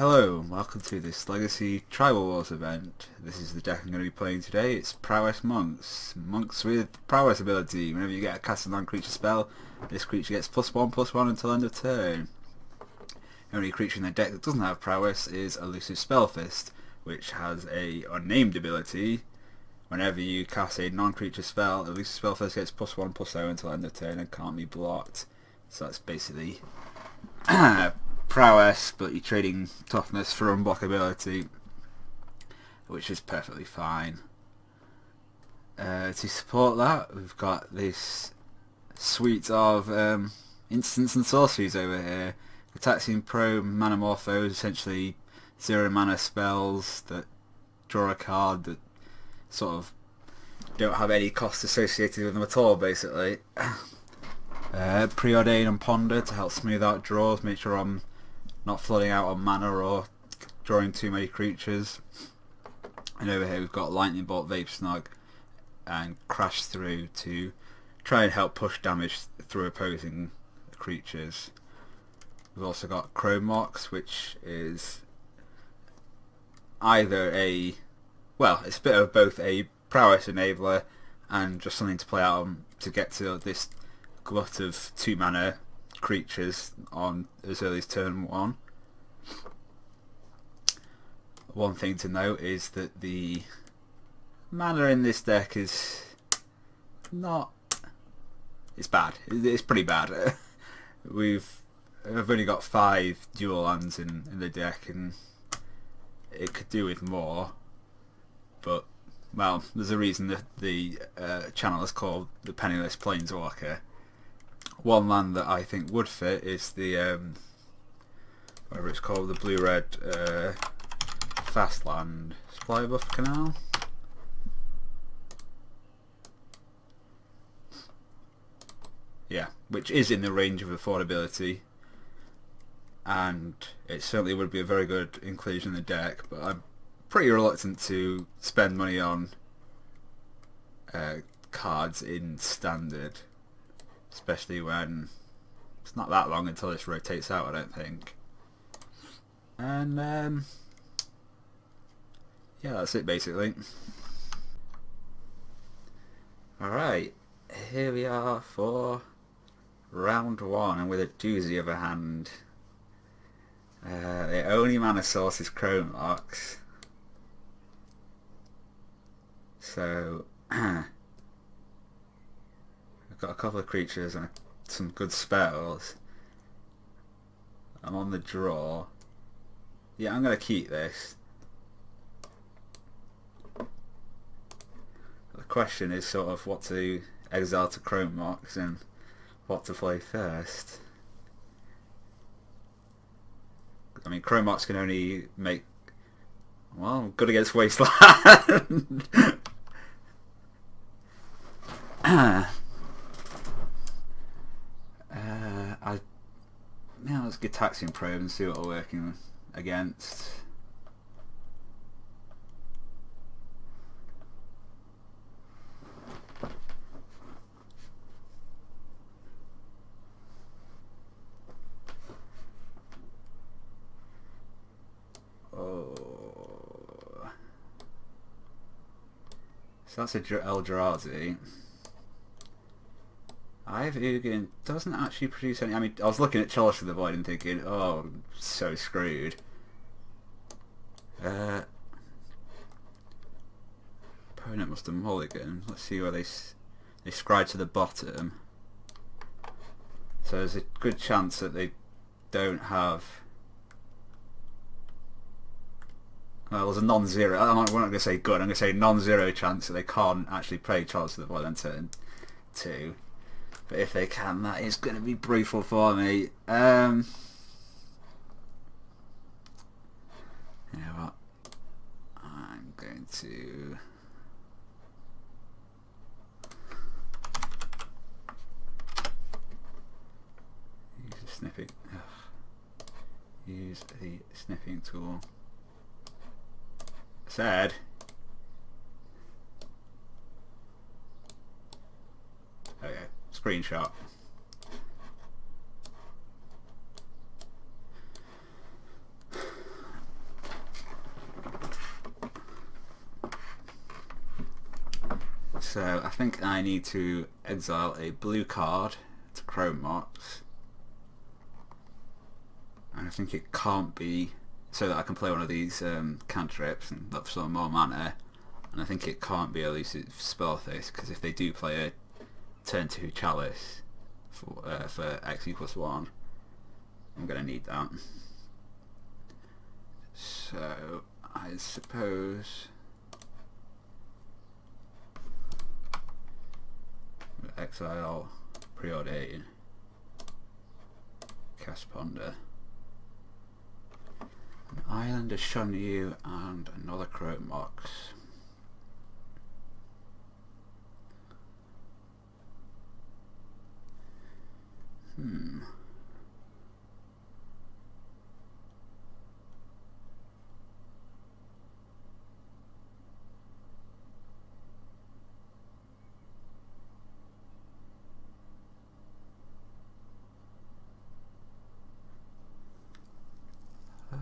Hello, welcome to this Legacy Tribal Wars event. This is the deck I'm going to be playing today. It's Prowess Monks. Monks with Prowess ability. Whenever you get a cast a non-creature spell, this creature gets +1/+1 until end of turn. The only creature in the deck that doesn't have Prowess is Elusive Spellfist, which has a unnamed ability. Whenever you cast a non-creature spell, Elusive Spellfist gets +1/+0 until end of turn and can't be blocked. So that's basically Prowess, but you're trading toughness for unblockability, which is perfectly fine. To support that, we've got this suite of instants and sorceries over here. Gitaxian Probe, Manamorphose, essentially 0 mana spells that draw a card that sort of don't have any cost associated with them at all, basically. Preordain and Ponder to help smooth out draws, make sure I'm not flooding out on mana or drawing too many creatures. And over here we've got Lightning Bolt, Vaporsnog and Crash Through to try and help push damage through opposing creatures. We've also got Chrome Mox, which is either it's a bit of both a prowess enabler and just something to play out on to get to this glut of 2 mana creatures on as early as turn 1. One thing to note is that the mana in this deck is it's bad. It's pretty bad. I've only got 5 dual lands in the deck, and it could do with more, but well, there's a reason that the channel is called the Penniless Planeswalker. One land that I think would fit is the whatever it's called, the blue-red fast land Supply Buff Canal. Yeah, which is in the range of affordability, and it certainly would be a very good inclusion in the deck, but I'm pretty reluctant to spend money on cards in Standard, especially when it's not that long until this rotates out, I don't think. And yeah, that's it basically. Alright, here we are for round 1, and with a doozy of a hand. The only mana source is Chrome Mox, so I've got a couple of creatures and some good spells. I'm on the draw. Yeah, I'm going to keep this. The question is sort of what to exile to Chrome Mox and what to play first. I mean, Chrome Mox can only make, well, good against Wasteland. Let's get Gitaxian Probe and see what we're working against. Oh, so that's a Eldrazi. Ugin doesn't actually produce any. I mean, I was looking at Chalice of the Void and thinking, oh, I'm so screwed. Opponent must have mulligan. Let's see where they scry to the bottom. So there's a good chance that they don't have. Well, there's a non-zero. We're not going to say good. I'm going to say non-zero chance that they can't actually play Chalice of the Void on turn 2. But if they can, that is going to be brutal for me. You know what? I'm going to use the snipping tool. Sad. Okay, screenshot. So I think I need to exile a blue card to Chrome Mox. And I think it can't be so that I can play one of these cantrips and look for some more mana. And I think it can't be Elusive Spellface, because if they do play a turn 2 Chalice for X equals 1, I'm going to need that. So I suppose exile Preordain, cast Ponder, an Island of Shanyu and another Chrome Mox.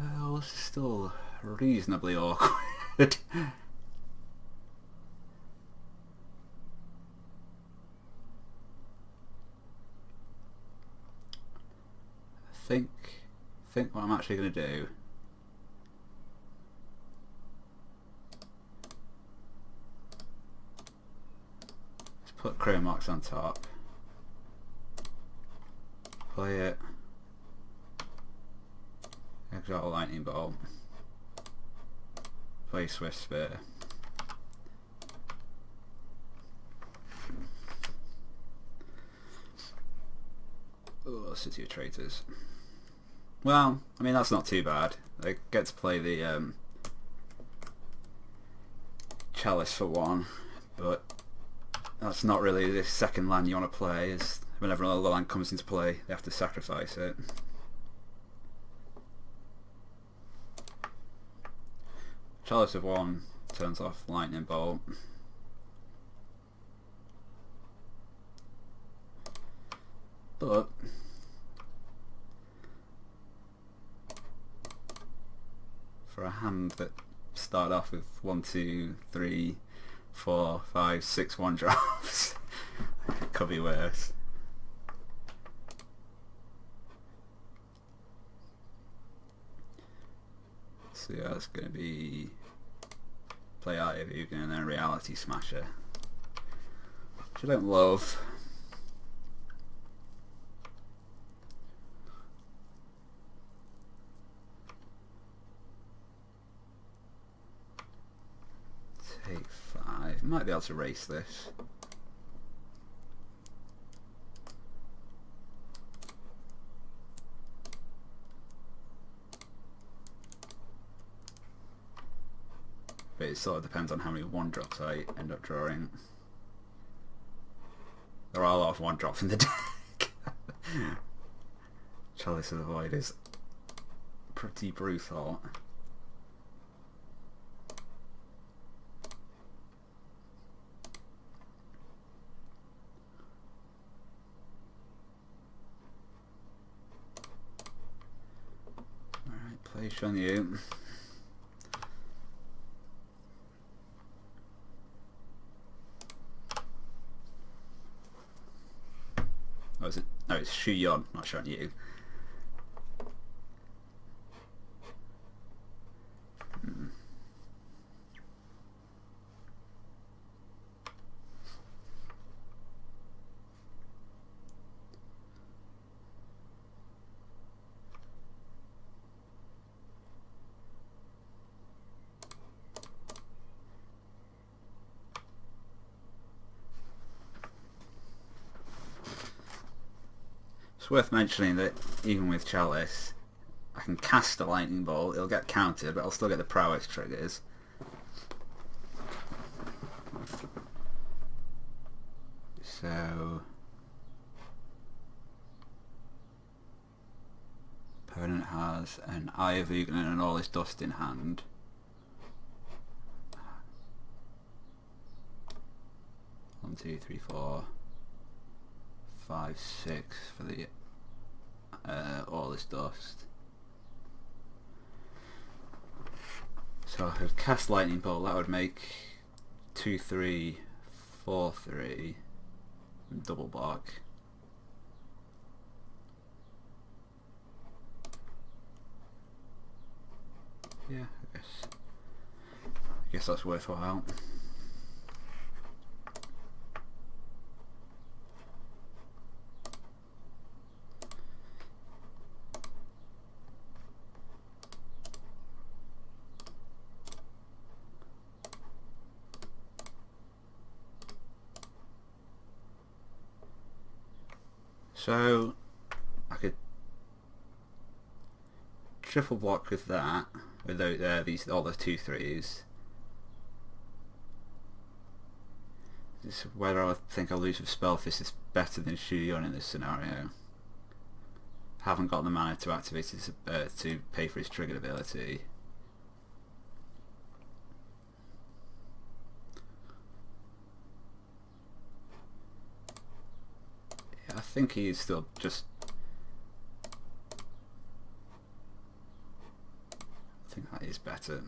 Well, this is still reasonably awkward. I think what I'm actually going to do is put Chrome Mox on top, play it, exile Lightning Bolt, play Swift Spear, City of Traitors. Well, I mean, that's not too bad. I get to play the Chalice for 1, but that's not really the second land you want to play, as whenever another land comes into play, they have to sacrifice it. Chalice of 1 turns off Lightning Bolt. But for a hand that started off with 1, 2, 3, 4, 5, 6 1-drops, could be worse. So yeah, it's going to be play Art of Ugin and then Reality Smasher, which I don't love. Take 5. Might be able to race this. But it sort of depends on how many 1-drops I end up drawing. There are a lot of 1-drops in the deck. Chalice of the Void is pretty brutal. Alright, play Shanyu. Oh, is it? No, it's Shuyon, not Shanyu. It's worth mentioning that even with Chalice, I can cast a Lightning Bolt, it'll get countered, but I'll still get the prowess triggers. So opponent has an Eye of Ugin and an All Is Dust in hand. One, two, three, 4, 5, 6 for the All Is Dust. So I could cast Lightning Bolt, that would make 2, 3, 4-3, double block. Yeah, I guess that's worthwhile. So I could triple block with that, without all the 2-3s. Just whether I think I'll lose with Spellfist is better than Shuyon in this scenario. Haven't got the mana to activate his, to pay for his triggered ability. Yeah, I think he's still just. I think that is better.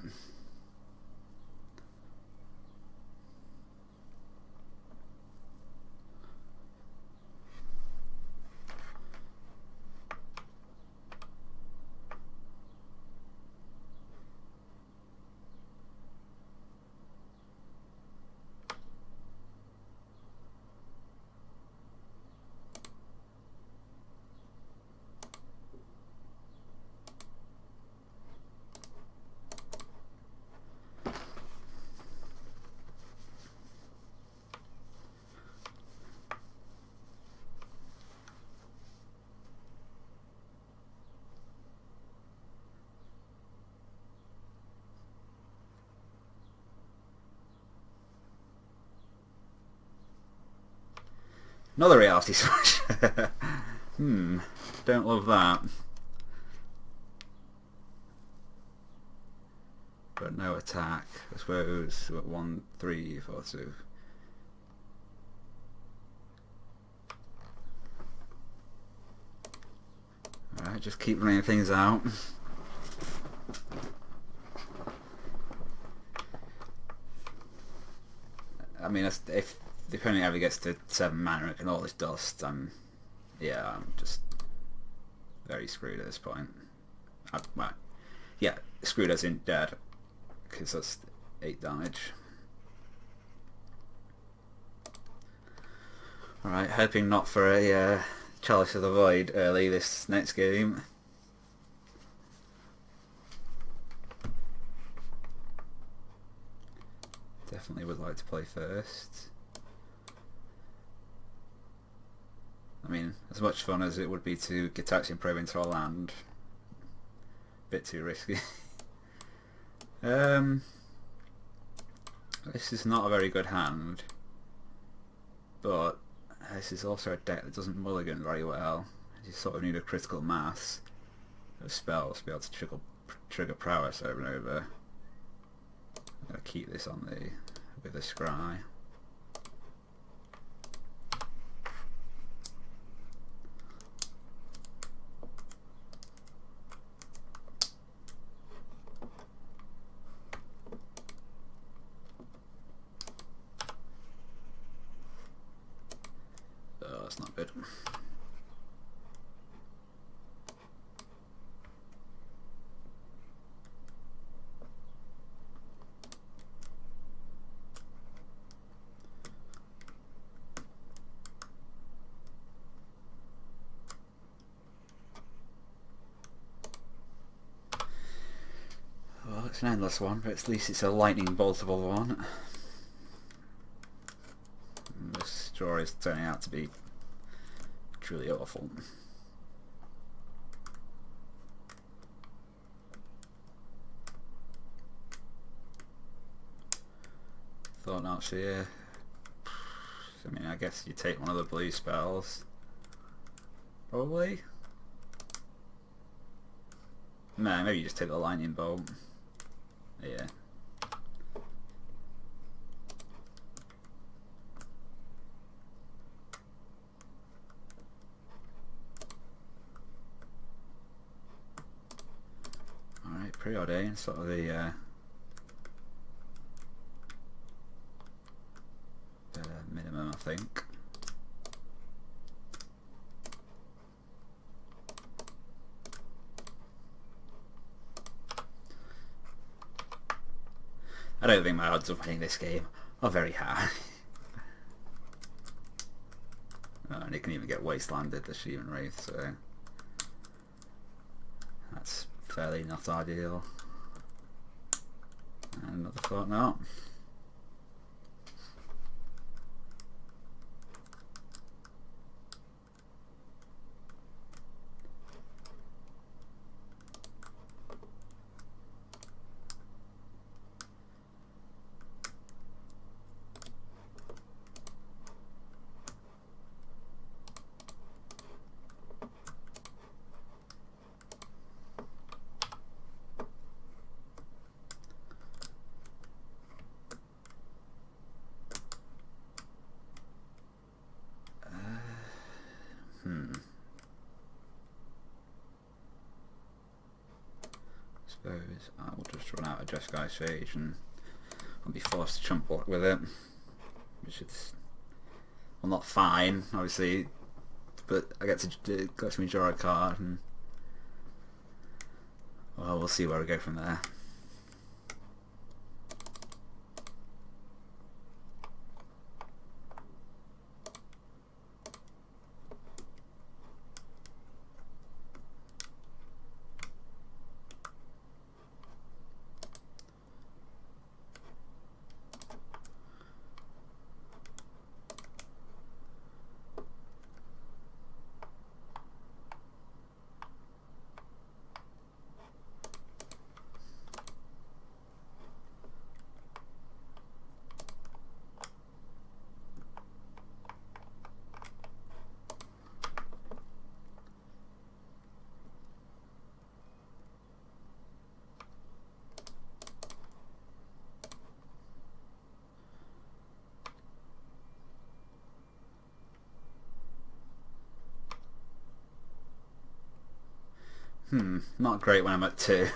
Another reality smash. Don't love that. But no attack. I suppose. 1, 3, 4, 2. Alright, just keep running things out. I mean, if the opponent ever gets to 7 mana and can all this dust, I'm just very screwed at this point. Well, yeah, screwed as in dead, because that's 8 damage. Alright, hoping not for a Chalice of the Void early this next game. Definitely would like to play first. I mean, as much fun as it would be to Gitaxian Probe into our land, a bit too risky. This is not a very good hand, but this is also a deck that doesn't mulligan very well. You sort of need a critical mass of spells to be able to trigger prowess over and over. I'm going to keep this on with the scry. Oh, that's not good. Well, it's an endless one, but at least it's a lightning boltable one. And this draw is turning out to be truly awful. Thought not sheer. I mean, I guess you take one of the blue spells. Probably. Nah, maybe you just take the lightning bolt. Yeah. Alright, preordained, sort of the I don't think my odds of winning this game are very high. And it can even get wastelanded, the Sheevan Wraith, so that's fairly not ideal. And another thought now. Suppose I will just run out of Jeskai Sage and I'll be forced to chump block with it, which is, well, not fine obviously, but I get to draw a card, and well, we'll see where we go from there. Not great when I'm at 2.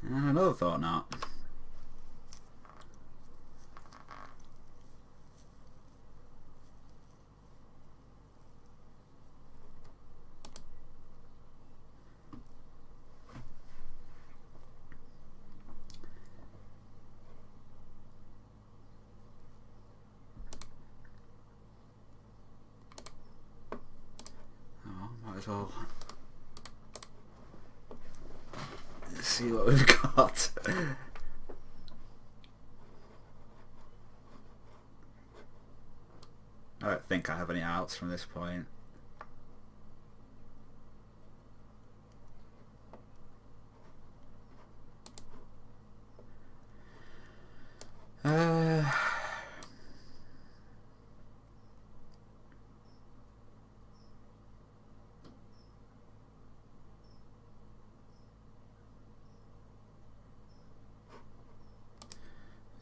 And another thought not. I'll see what we've got. I don't think I have any outs from this point.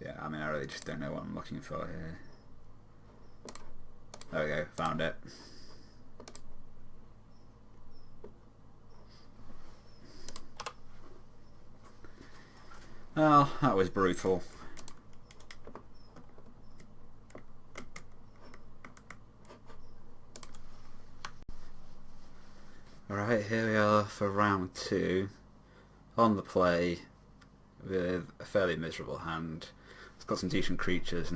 Yeah, I mean, I really just don't know what I'm looking for here. There we go, found it. Oh, that was brutal. Alright, here we are for round 2. On the play with a fairly miserable hand. It's got some decent creatures,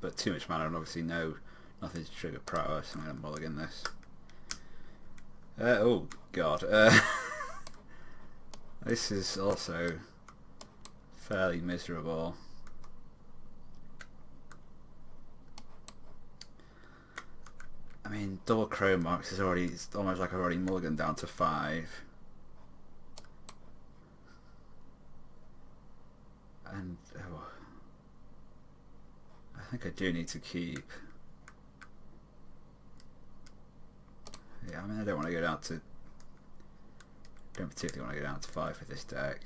but too much mana and obviously nothing to trigger prowess. I'm going to mulligan this. Oh god. This is also fairly miserable. I mean, double Chrome Mox is already, it's almost like I've already mulliganed down to 5. And oh, I think I do need to keep. Yeah, I mean, I don't want to go down to, don't particularly want to go down to 5 for this deck.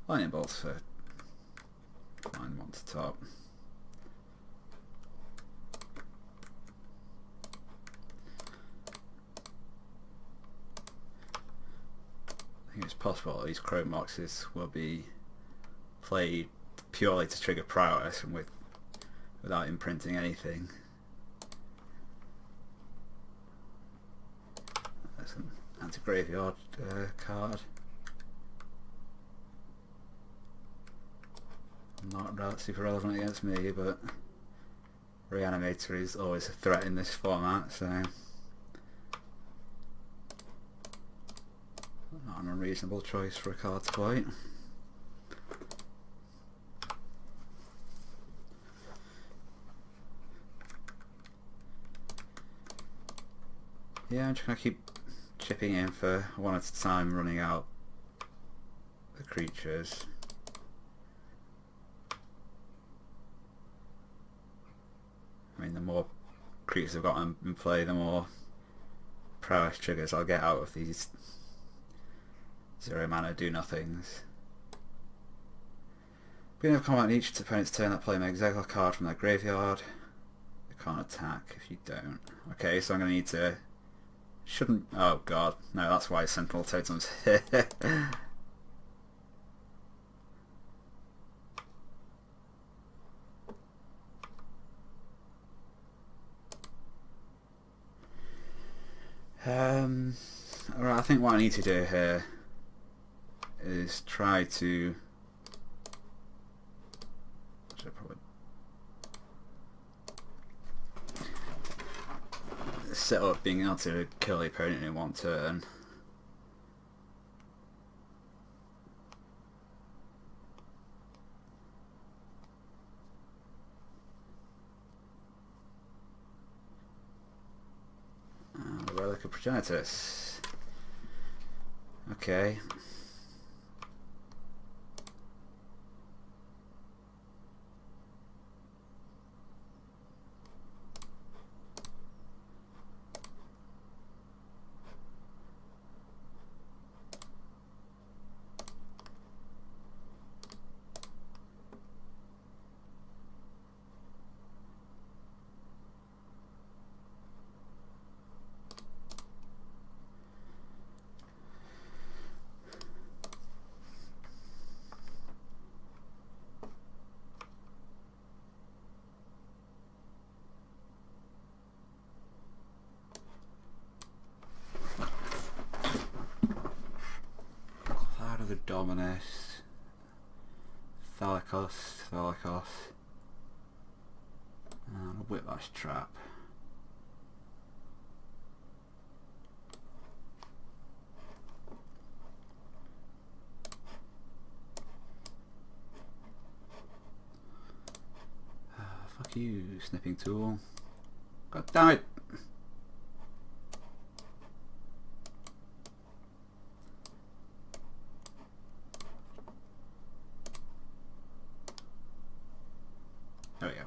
Lightning bolts for fine one to top. I think it's possible that these Chrome Moxes will be played purely to trigger prowess and without imprinting anything. That's an anti-graveyard card. Not super relevant against me, but Reanimator is always a threat in this format, so not an unreasonable choice for a card to play. Yeah, I'm just going to keep chipping in for one at a time, running out the creatures. I mean, the more creatures I've got in play, the more prowess triggers I'll get out of these 0 mana do-nothings. Beginning of combat on each opponent's turn, that player may exile a card from their graveyard. They can't attack if you don't. Okay, so I'm going to need to... Shouldn't... Oh god, no, that's why Sentinel Totem's here. Alright, I think what I need to do here is try to... set up being able to kill the opponent in one turn. Relic of Progenitus. Okay. Dominus, Thalicos, and a Whiplash Trap. Fuck you, Snipping Tool. God damn it! There we go.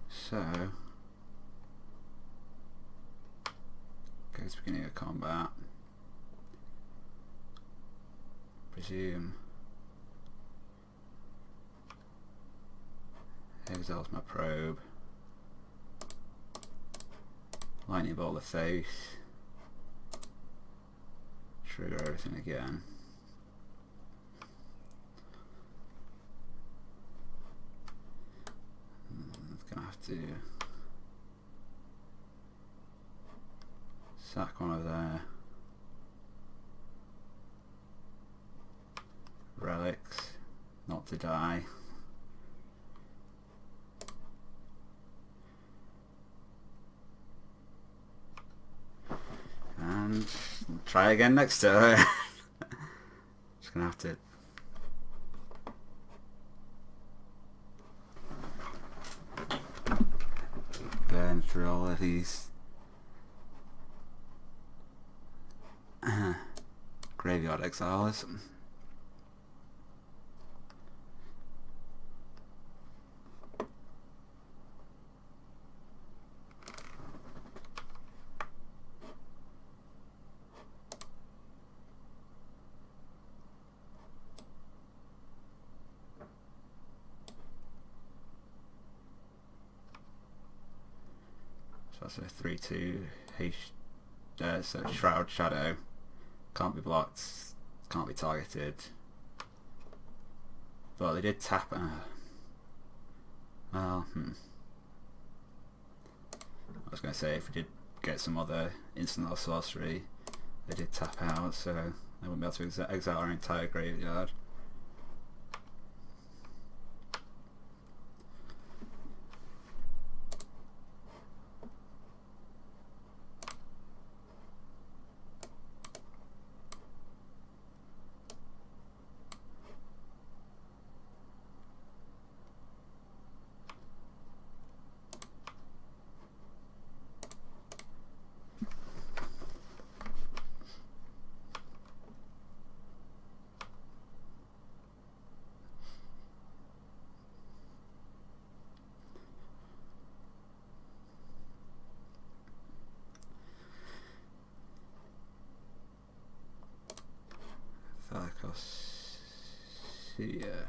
So, okay, it's beginning of combat. Presume. Exiles my probe. Lightning bolt the face. Trigger everything again. Gonna have to sack one of there. Relics, not to die. And try again next turn. Just gonna have to burn through all of these graveyard exiles. that's a 3/2 so Shroud Shadow. Can't be blocked, can't be targeted. But they did tap. Well, I was going to say if we did get some other instant or sorcery, they did tap out, so they wouldn't be able to exile our entire graveyard. Yeah.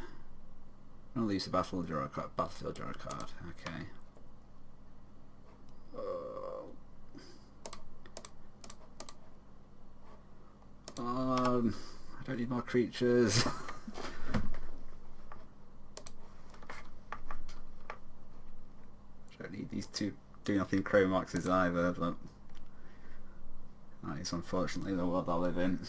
I'll use the battlefield, draw a card. Battlefield, draw a card. Okay. I don't need more creatures. I don't need these two do nothing Chromoxes either, but that is unfortunately the world I live in.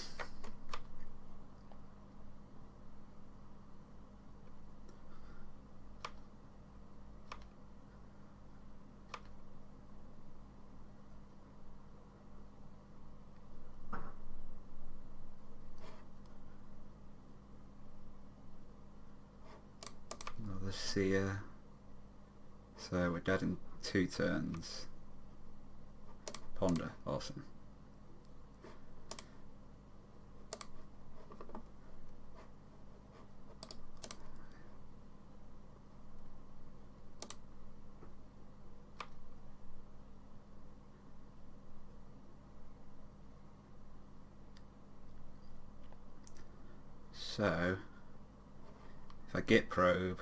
Another Seer. So we're dead in 2 turns. Ponder, awesome. So if I get probe,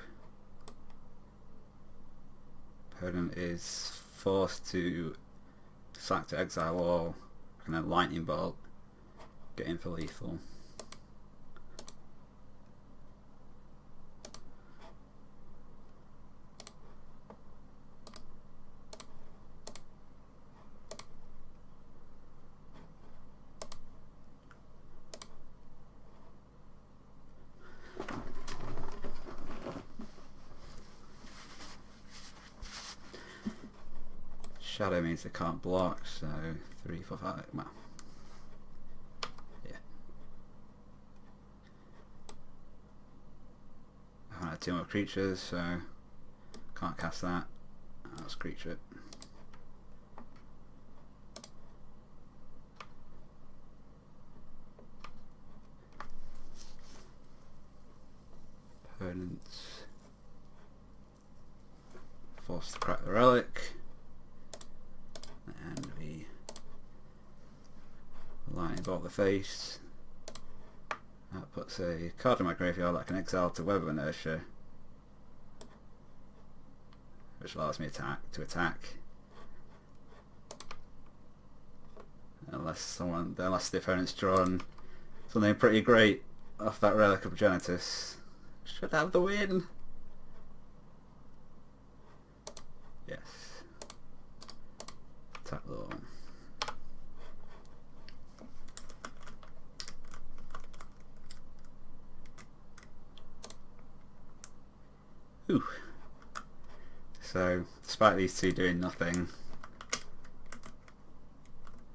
opponent is forced to sack to exile all, and then lightning bolt, get in for lethal. Shadow means they can't block, so 3, 4, 5, well, yeah. I haven't had 2 more creatures, so can't cast that. Let's creature it. Opponents forced to crack the relic. And we lightning bolt the face. That puts a card in my graveyard that I can exile to Web of Inertia, which allows me to attack. Unless the opponent's drawn something pretty great off that Relic of Progenitus. Should have the win. Yes. Tap the one. Ooh. So, despite these two doing nothing,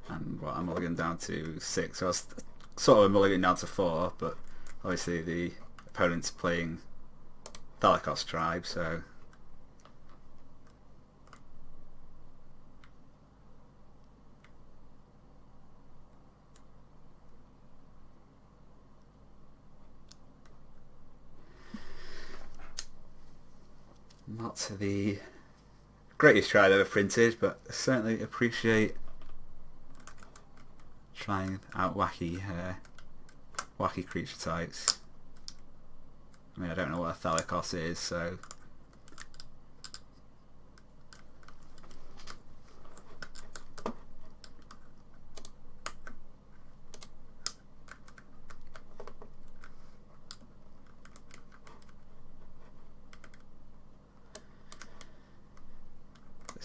and well, I'm mulliganing down to 6, so I was sort of mulliganing down to 4, but obviously the opponent's playing Thalicos Tribe, so not the greatest tribe ever printed, but certainly appreciate trying out wacky creature types. I mean, I don't know what a Thalicos is, so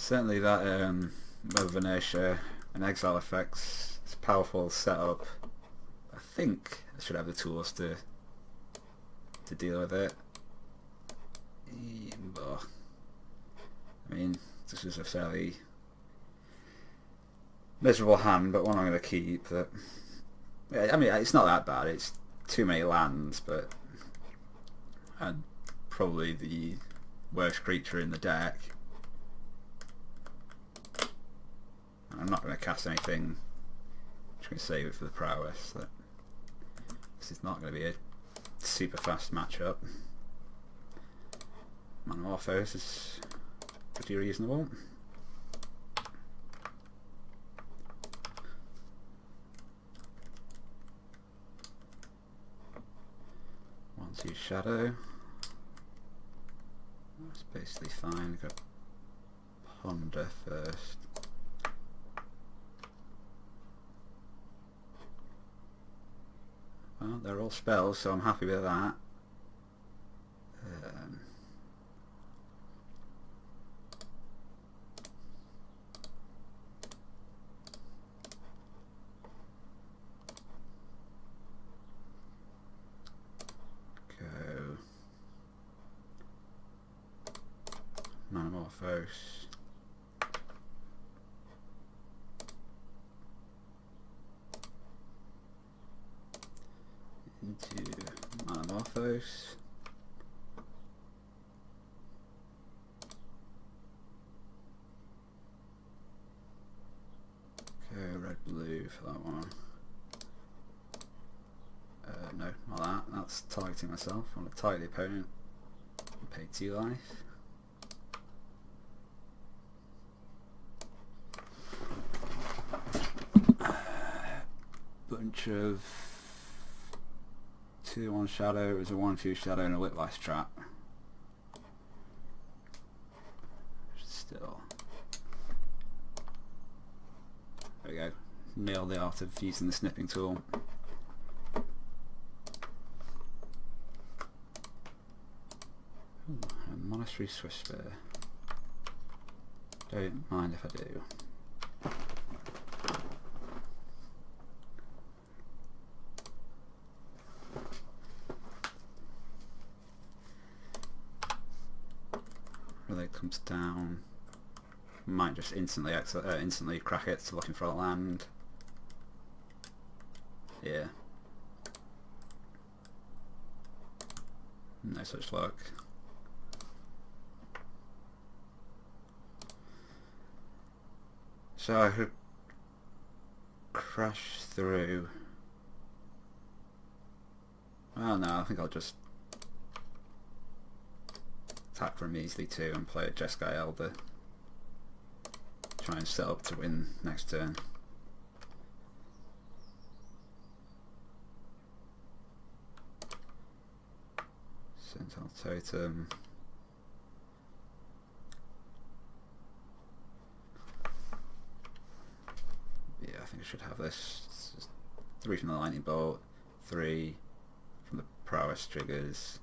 Certainly that Mother Venetia and Exile effects, it's a powerful setup. I think I should have the tools to deal with it. But, I mean, this is a fairly miserable hand, but one I'm going to keep. That, I mean, it's not that bad. It's too many lands, but and probably the worst creature in the deck. I'm not going to cast anything. I'm just going to save it for the prowess. This is not going to be a super fast matchup. Manamorphose is pretty reasonable. Once you shadow, that's basically fine. Got Ponder first. Well, they're all spells, so I'm happy with that. Go Manamorphose. Into Manamorphose. Go red blue for that one. No, not that. That's targeting myself. I want to target the opponent and pay 2 life. Bunch of 2/1 shadow. It was a 1/2 shadow and a whiplash trap. Still. There we go. Nailed the art of using the snipping tool. A Monastery Swiftspear. Don't mind if I do. Relay comes down. Might just instantly crack it to looking for a land. Yeah. No such luck. So I could crash through. Oh no, I think I'll just attack for a measly 2 and play a Jeskai Elder. Try and set up to win next turn. Sentinel Totem. Yeah, I think I should have this. 3 from the Lightning Bolt, 3 from the Prowess triggers,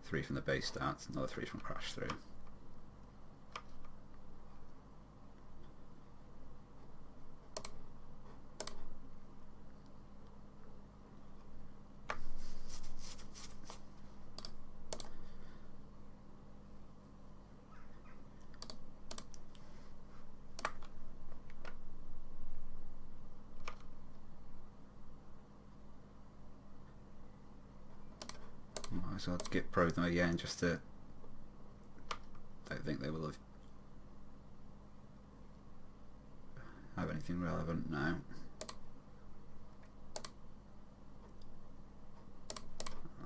3 from the base stats, another 3 from Crash Through. Might as well get probe them again just to... Don't think they will have anything relevant now.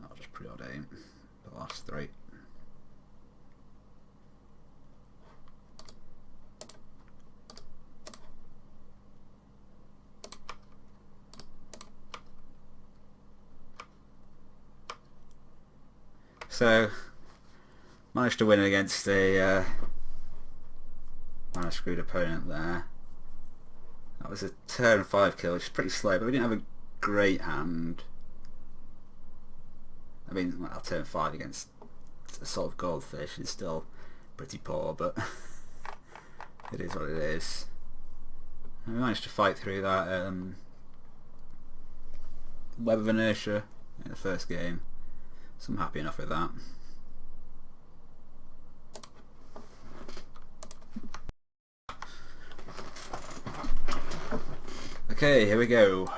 I'll just preordain the last 3. So, managed to win against a mana-screwed opponent there. That was a turn 5 kill, which is pretty slow, but we didn't have a great hand. I mean, well, turn 5 against a sort of goldfish is still pretty poor, but It is what it is. And we managed to fight through that web of inertia in the first game, so I'm happy enough with that. Okay, here we go.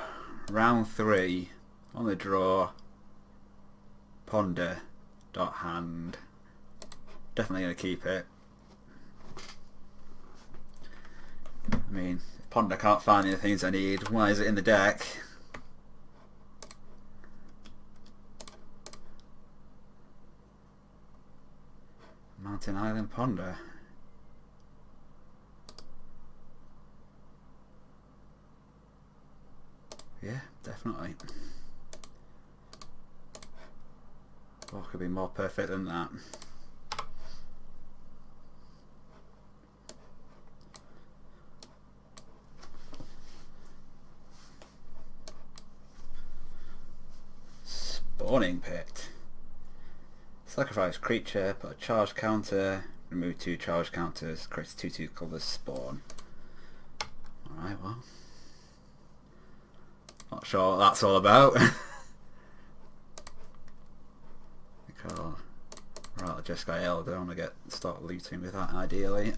Round 3 on the draw. Ponder. Dot hand. Definitely going to keep it. I mean, if Ponder can't find the things I need, why is it in the deck? Mountain Island Ponder. Yeah, definitely. What could be more perfect than that? Spawning Pit. Sacrifice creature, put a charge counter, remove 2 charge counters, create a 2/2 colour spawn. Alright, well. Not sure what that's all about. Right, Jeskai Elder, I want to start looting with that ideally.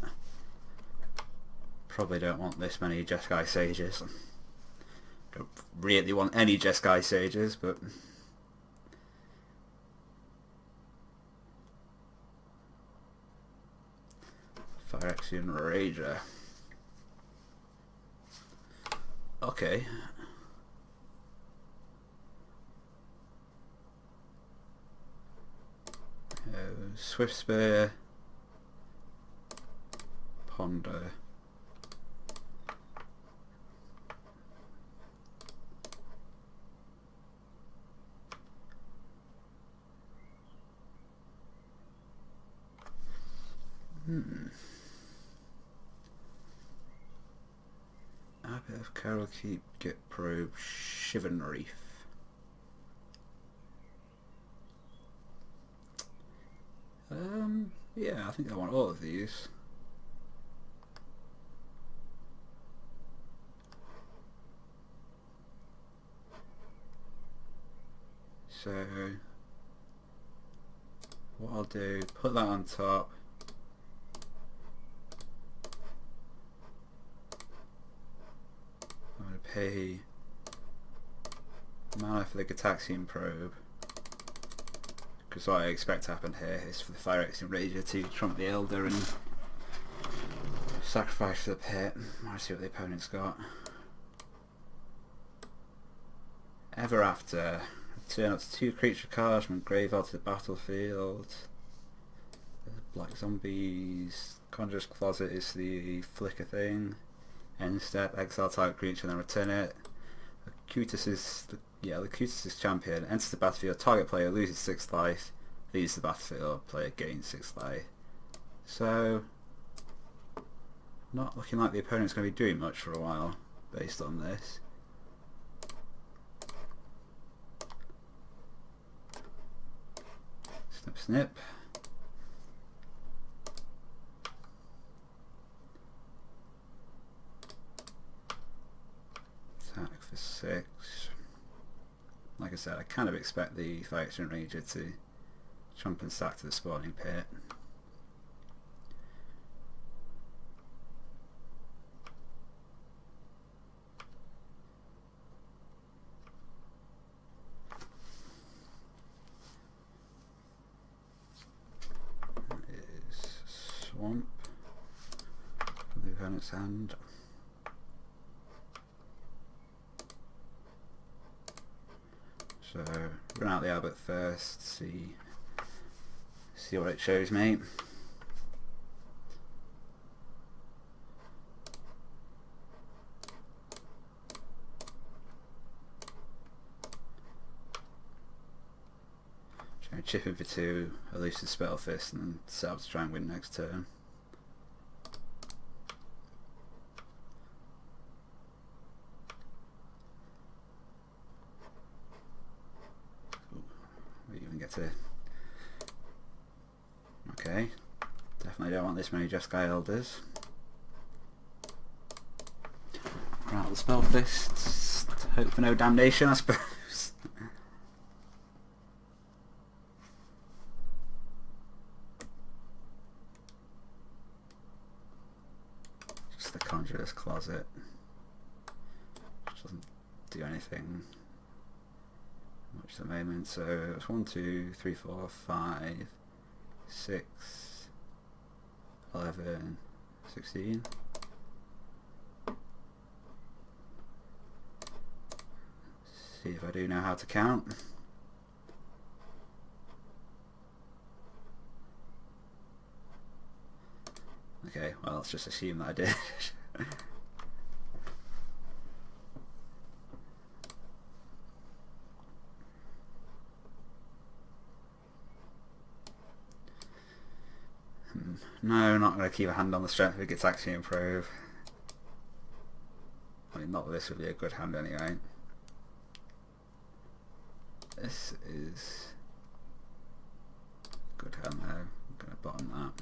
Probably don't want this many Jeskai Sages. Don't really want any Jeskai Sages, but Phyrexian Rager. Okay. Swift Spear, Ponder. Abbot of Carol Keep, Get Probe, Shivan Reef. Yeah, I think I want all of these. So what I'll do, put that on top. I'm going to pay mana for the Gitaxian Probe, because what I expect to happen here is for the Phyrexian Rager to trump the Elder and sacrifice for the pit. Might see what the opponent's got. Ever After. Turn up to 2 creature cards from graveyard to the battlefield. Black Zombies. Conjurer's Closet is the flicker thing. End step, exile type creature and then return it. Locutus is Locutus is champion. Enters the battlefield, target player loses 6 life. Leaves the battlefield, player gains 6 life. So not looking like the opponent's going to be doing much for a while based on this. Snip snip. Attack for 6. Like I said, I kind of expect the Phyrexian Ranger to jump and stack to the spawning pit. Swamp from the opponent's hand. So run out the Abbot first, see what it shows me. Try chip in for 2, elusive Spell Fist, and set up to try and win next turn. We even get to... Okay, definitely don't want this many Jeskai Elders. Rattle the spell fists. Hope for no damnation, I suppose. Just the Conjurer's Closet. Which doesn't do anything much at the moment. So it's 1, 2, 3, 4, 5, 6, 11, 16. See if I do know how to count. Okay, well let's just assume that I did. No, I'm not going to keep a hand on the strength of Gitaxian Probe. I mean, not that this would be a good hand anyway. This is a good hand though. I'm going to bottom that.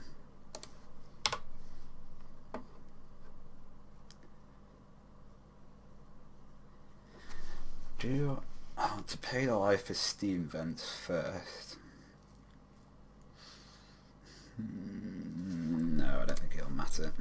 Do I want to pay the life of Steam Vents first? No, I don't think it'll matter.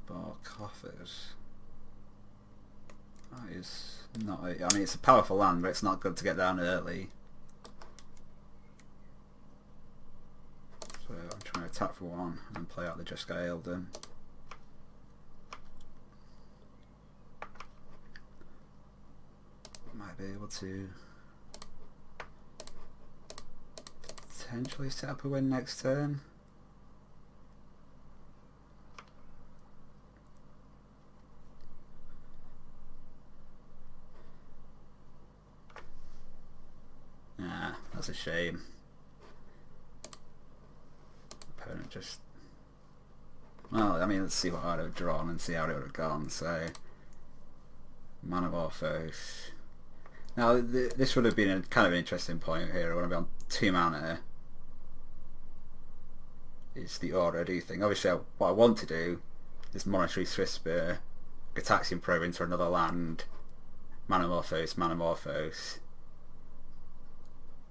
Bar Coffers. That is not. I mean, it's a powerful land, but it's not good to get down early. So I'm trying to attack for 1 and play out the Jeskai Eldon. Might be able to potentially set up a win next turn. Nah, that's a shame. Opponent just... Well, I mean, let's see what I'd have drawn and see how it would have gone. So, Manamorphose. Now, this would have been a kind of an interesting point here. I want to be on 2 mana. Is the order I do thing. Obviously, what I want to do is Monetary Swiftspear, Gitaxian Probe into another land, Manamorphose, Manamorphose.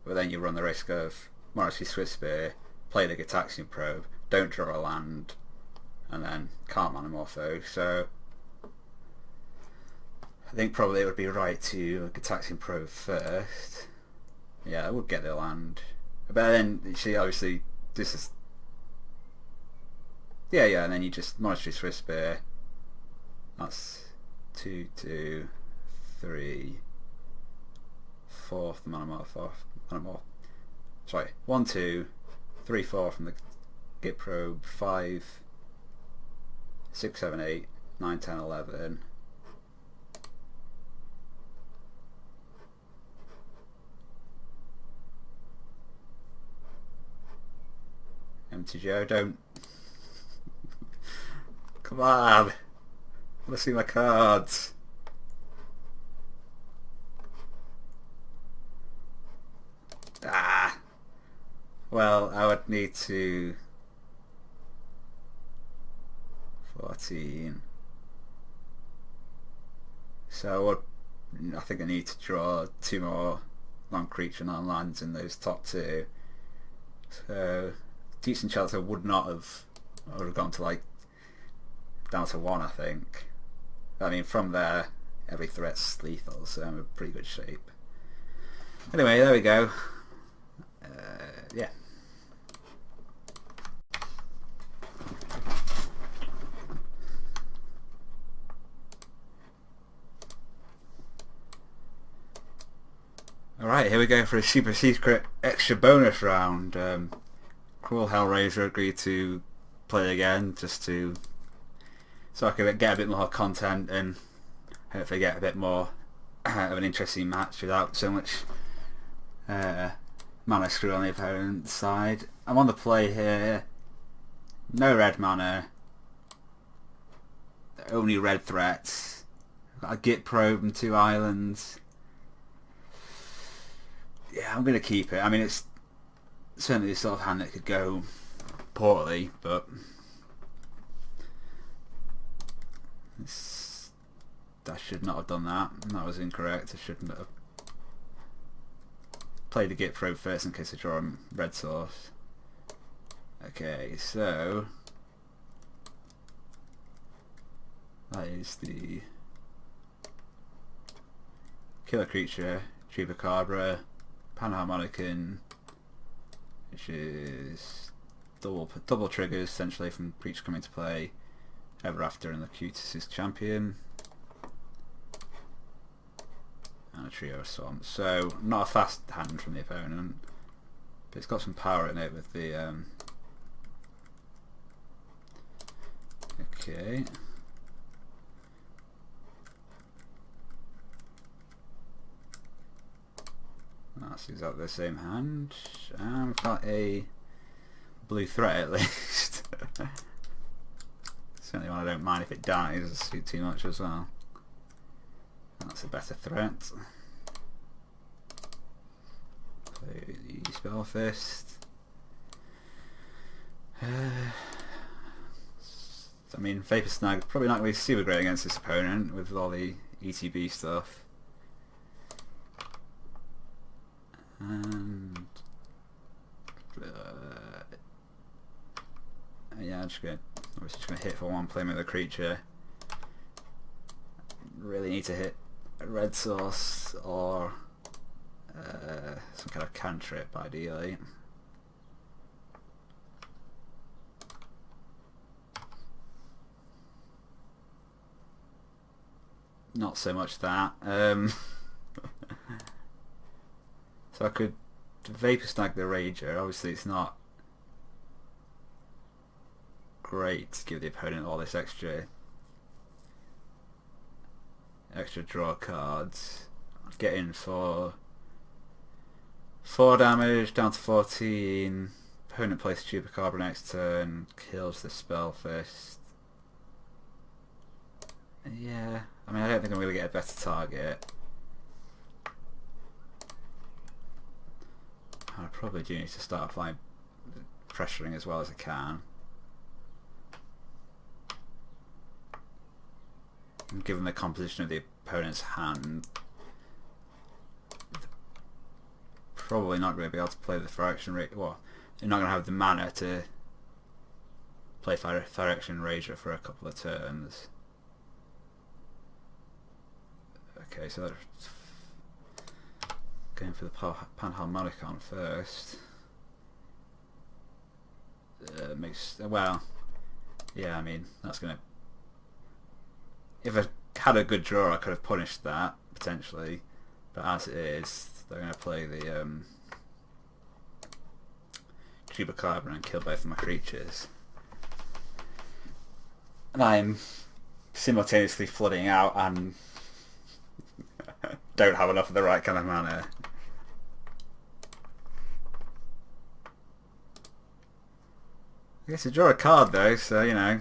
But then you run the risk of Monetary Swiftspear, play the Gitaxian Probe, don't draw a land, and then can't Manamorphose. So I think probably it would be right to Gitaxian Probe first. Yeah, I would get the land. But then, you see, obviously, this is... Yeah, and then you just Monetary Swiftspear. That's 2, 2, 3, 4th Manamorph. Sorry, 1, 2, 3, 4 from the Git Probe, 5, 6, 7, 8, 9, 10, 11. MTGO, don't. Come on. I want to see my cards. Ah. Well, I would need to... 14. So I think I need to draw 2 more non-creature, non-lands in those top 2. So decent chance I would have gone to like down to 1, I think. I mean, from there every threat's lethal, so I'm in pretty good shape. Anyway, there we go. Yeah. Alright, here we go for a super secret extra bonus round. Cruel Hellraiser agreed to play again just to so I could get a bit more content and hopefully get a bit more of an interesting match without so much mana screw on the opponent's side. I'm on the play here. No red mana. Only red threats. I've got a Git Probe and 2 islands. Yeah, I'm going to keep it. I mean, it's certainly the sort of hand that could go poorly, but I should not have done that. That was incorrect. I shouldn't have played the Git Probe first in case I draw a red source. Okay, so that is the killer creature, Chupacabra, Panharmonicon, which is double triggers essentially from creature coming to play. Ever After and Locutus' Champion, and a trio of swamps. So not a fast hand from the opponent, but it's got some power in it with the okay. That's exactly the same hand. And we've got a blue threat at least. Certainly one I don't mind if it dies, it doesn't suit too much as well. That's a better threat. Play the Spell Fist. I mean, Vapor Snag probably not going to be super great against this opponent with all the ETB stuff. And yeah, I'm just going to hit for one playing with a creature. Really need to hit a red source or some kind of cantrip ideally. Not so much that. So I could Vapor Snag the Rager. Obviously it's not great to give the opponent all this extra draw cards. Get in for 4 damage down to 14. Opponent plays Chupacabra next turn, kills the Spell Fist. Yeah, I mean I don't think I'm going to get a better target. I probably do need to start applying pressuring as well as I can. And given the composition of the opponent's hand, probably not going to be able to play the Phyrexian Rager. Well, you're not going to have the mana to play Phyrexian Rager for a couple of turns. Okay, so that's going for the Panharmonicon first. Makes well, yeah. I mean that's gonna. If I had a good draw, I could have punished that potentially, but as it is, they're going to play the Chupacabra and kill both of my creatures, and I'm simultaneously flooding out and don't have enough of the right kind of mana. I guess I draw a card though, so you know.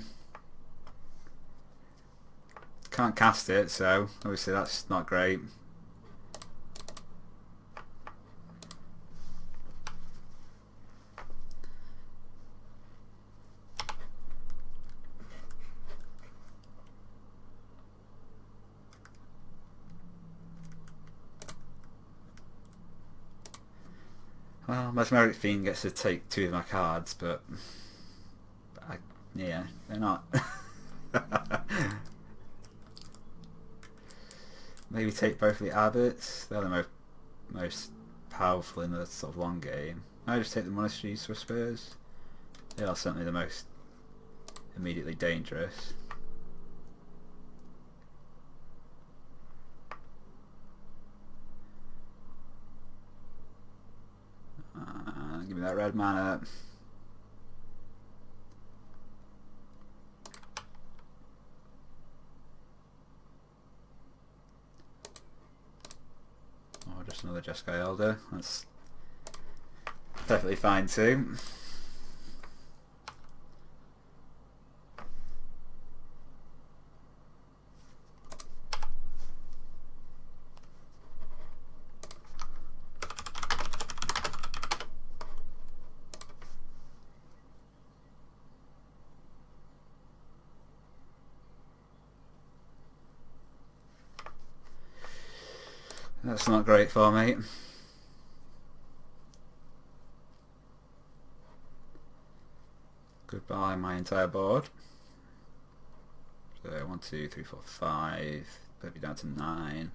Can't cast it, so obviously that's not great. Well, Mesmeric Fiend gets to take 2 of my cards, but yeah, they're not. Maybe take both of the Abbots. They're the most powerful in the sort of long game. I just take the Monasteries Whispers. They are certainly the most immediately dangerous. Give me that red mana. Or just another Jeskai Elder. That's perfectly fine too. That's not great for me. Goodbye my entire board. So 1, 2, 3, 4, 5. Put me down to 9.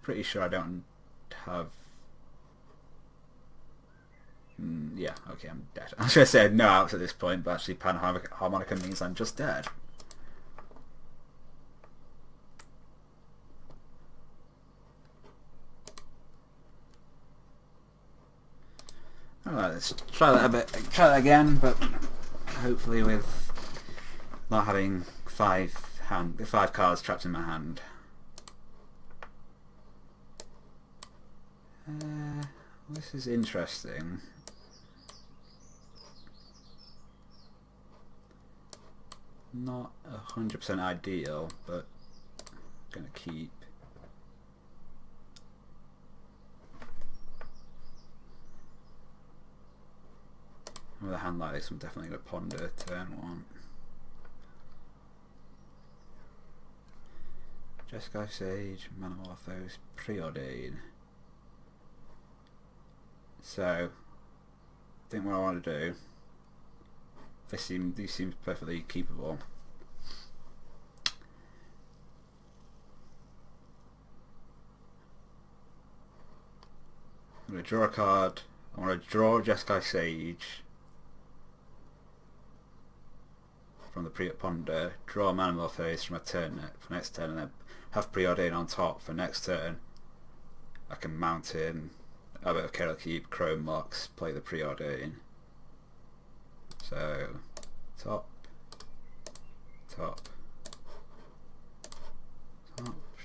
Pretty sure I don't have... yeah, okay, I'm dead. I was going to say I had no outs at this point, but actually Panharmonica means I'm just dead. Alright, let's try that again, but hopefully with not having five cards trapped in my hand. This is interesting. Not 100% ideal, but I'm gonna keep. With a hand like this, I'm definitely gonna ponder turn 1. Jeskai Sage, Manamorphose, Preordain. So, I think what I want to do, these seem perfectly keepable. I'm going to draw a card. I want to draw Jeskai Sage from the Ponder, draw a Manamorphose from a turn for next turn, and then have Preordain on top for next turn. I can mount in a bit of Kerala Keep, Chrome Mox, play the Preordain. So, top,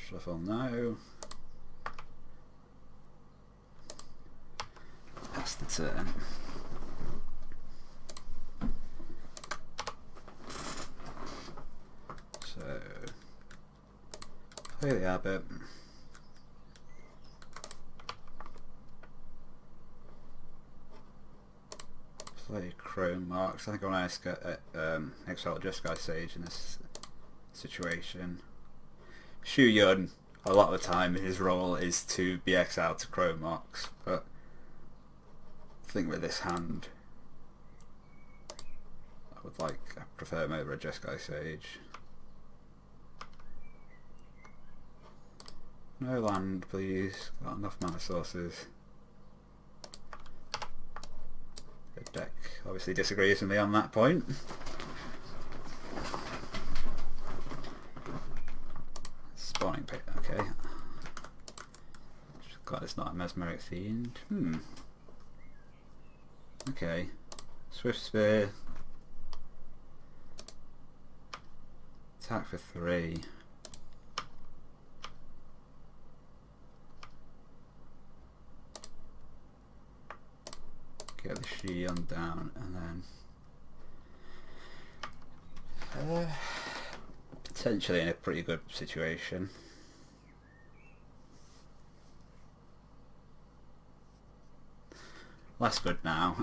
shuffle no. That's the turn. So, play the Abbot. Play Chrome Marks. I think I want to exile Jeskai Sage in this situation. Shu Yun, a lot of the time his role is to be exiled to Chrome Marks, but I think with this hand I prefer him over a Jeskai Sage. No land please, got enough mana sources. The deck obviously disagrees with me on that point. Spawning Pit, okay. Glad it's not a Mesmeric Fiend. Okay. Swift Spear. Attack for 3. Get the Shion down and then potentially in a pretty good situation. Less good now.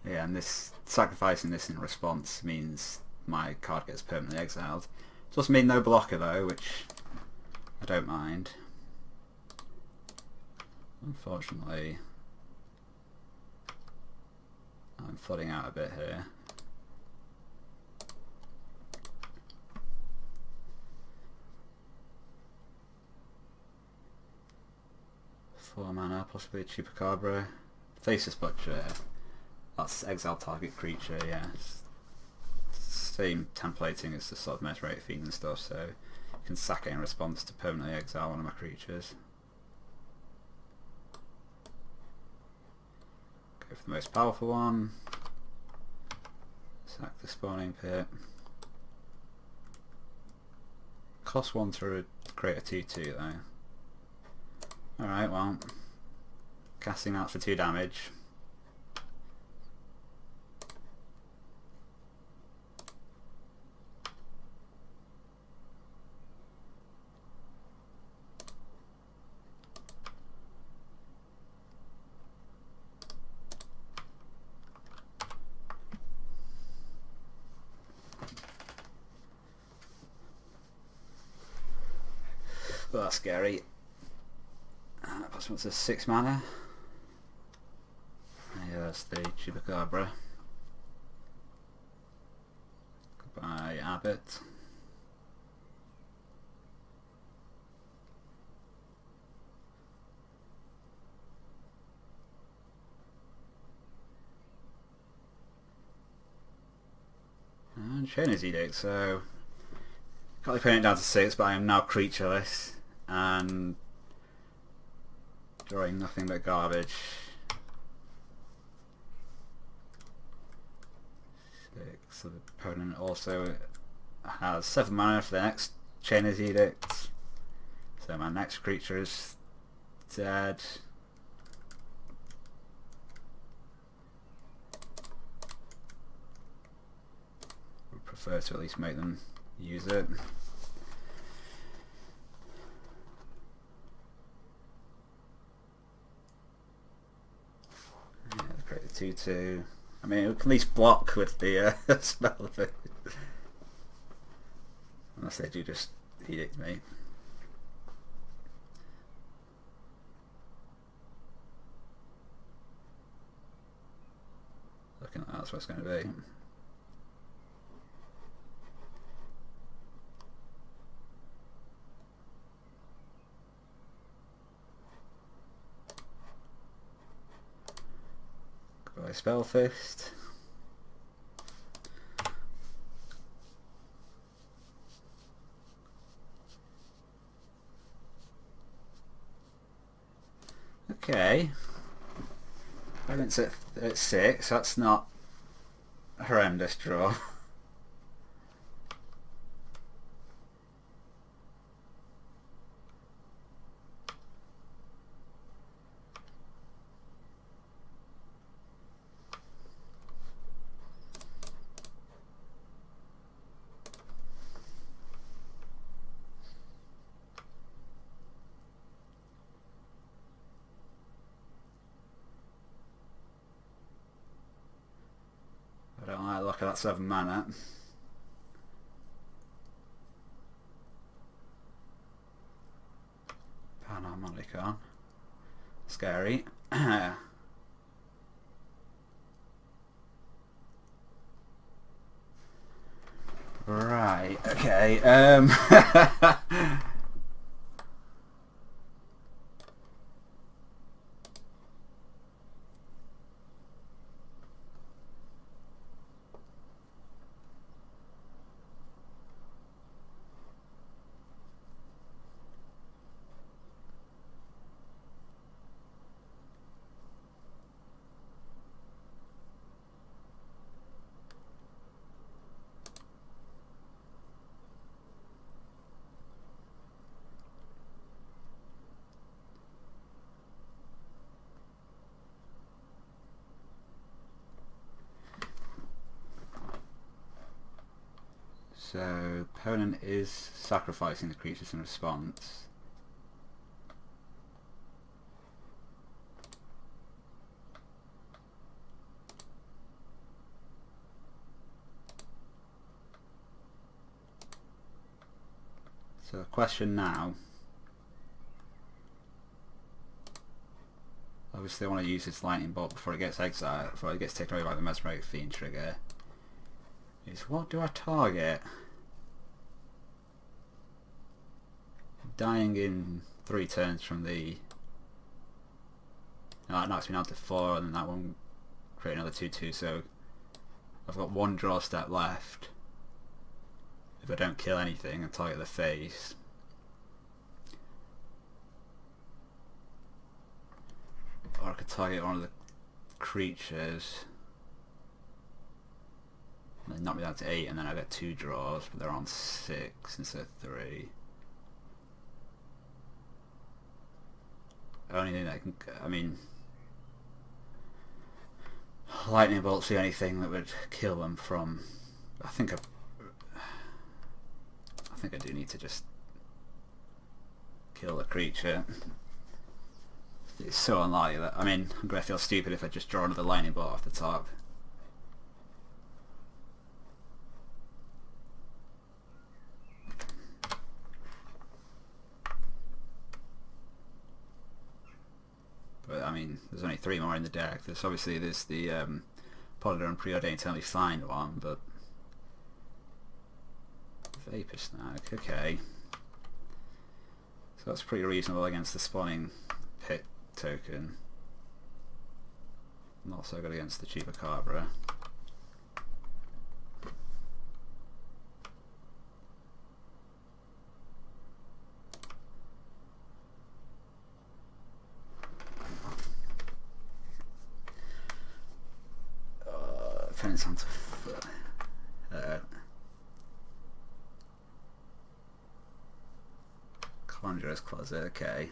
Yeah, and this sacrificing this in response means my card gets permanently exiled. It does mean no blocker though, which I don't mind. Unfortunately, I'm flooding out a bit here. Four mana, possibly a Chupacabra. Thesis Butcher. That's exile target creature, yeah. Same templating as the sort of Mesmeric Fiend and stuff, so you can sack it in response to permanently exile one of my creatures. Go for the most powerful one. Sack the Spawning Pit. Cost 1 to create a 2/2 though. Alright, well, casting out for 2 damage. Well, that's scary. Plus what's a 6 mana? Yeah, that's the Chupacabra. Goodbye, Abbott. And Chainer's Edict, so can't put it down to 6, but I am now creatureless and drawing nothing but garbage. 6, so the opponent also has 7 mana for the next Chainer's Edict, so my next creature is dead. Would prefer to at least make them use it. Yeah, create the 2/2. I mean, we can at least block with the spell of it. Unless they do just Edict me. Looking like that's what it's going to be. Goodbye Spellfist. Okay. Balance at 6, that's not a horrendous draw. I don't like the look at that 7 mana. Panharmonicon. Scary. Right, okay. So, opponent is sacrificing the creatures in response. So the question now, obviously I want to use this lightning bolt before it gets exiled, before it gets taken away by the Mesmeric Fiend trigger, is what do I target? Dying in 3 turns from the... Now that knocks me down to 4 and then that one create another 2/2, so I've got 1 draw step left if I don't kill anything and target the face. Or I could target one of the creatures and then knock me down to 8 and then I get 2 draws, but they're on 6 instead of 3. Only thing that can, I mean, lightning bolt's the only thing that would kill them from. I think I do need to just kill the creature. It's so unlikely that, I mean, I'm gonna feel stupid if I just draw another lightning bolt off the top. mean, there's only 3 more in the deck. There's obviously the Polydor and Preordained Eternally Find one, but Vapor Snag, okay. So that's pretty reasonable against the Spawning Pit token. Not so good against the Chupacabra. Fence onto Conjurer's Closet, okay.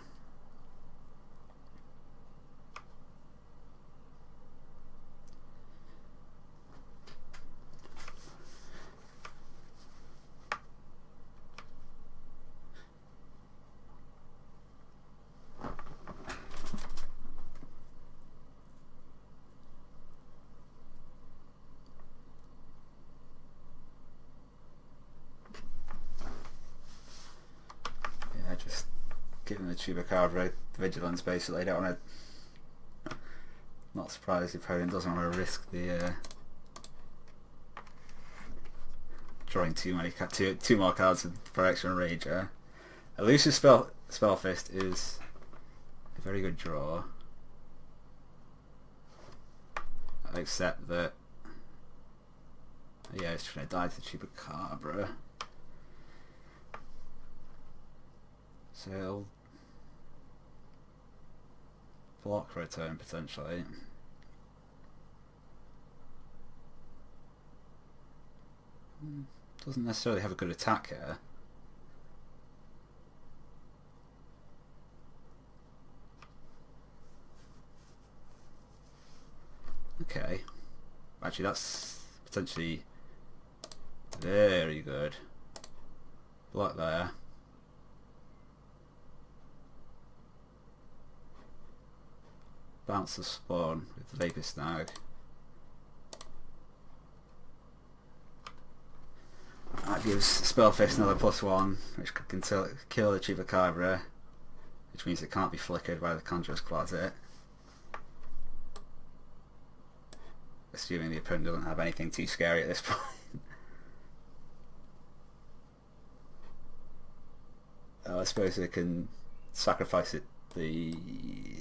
Just giving the Chupacabra vigilance basically. Don't want to. Not surprised the opponent doesn't want to risk the drawing two more cards for extra Rager. Elusive Spellfist is a very good draw, except that it's trying to die to the Chupacabra. So it'll block for a turn potentially. Doesn't necessarily have a good attack here. Okay. Actually that's potentially very good. Block there. Bounce the Spawn with the Vapor Snag. That gives Spellfist another +1, which can kill the Chupacabra, which means it can't be flickered by the Conjurer's Closet. Assuming the opponent doesn't have anything too scary at this point. I suppose they can sacrifice the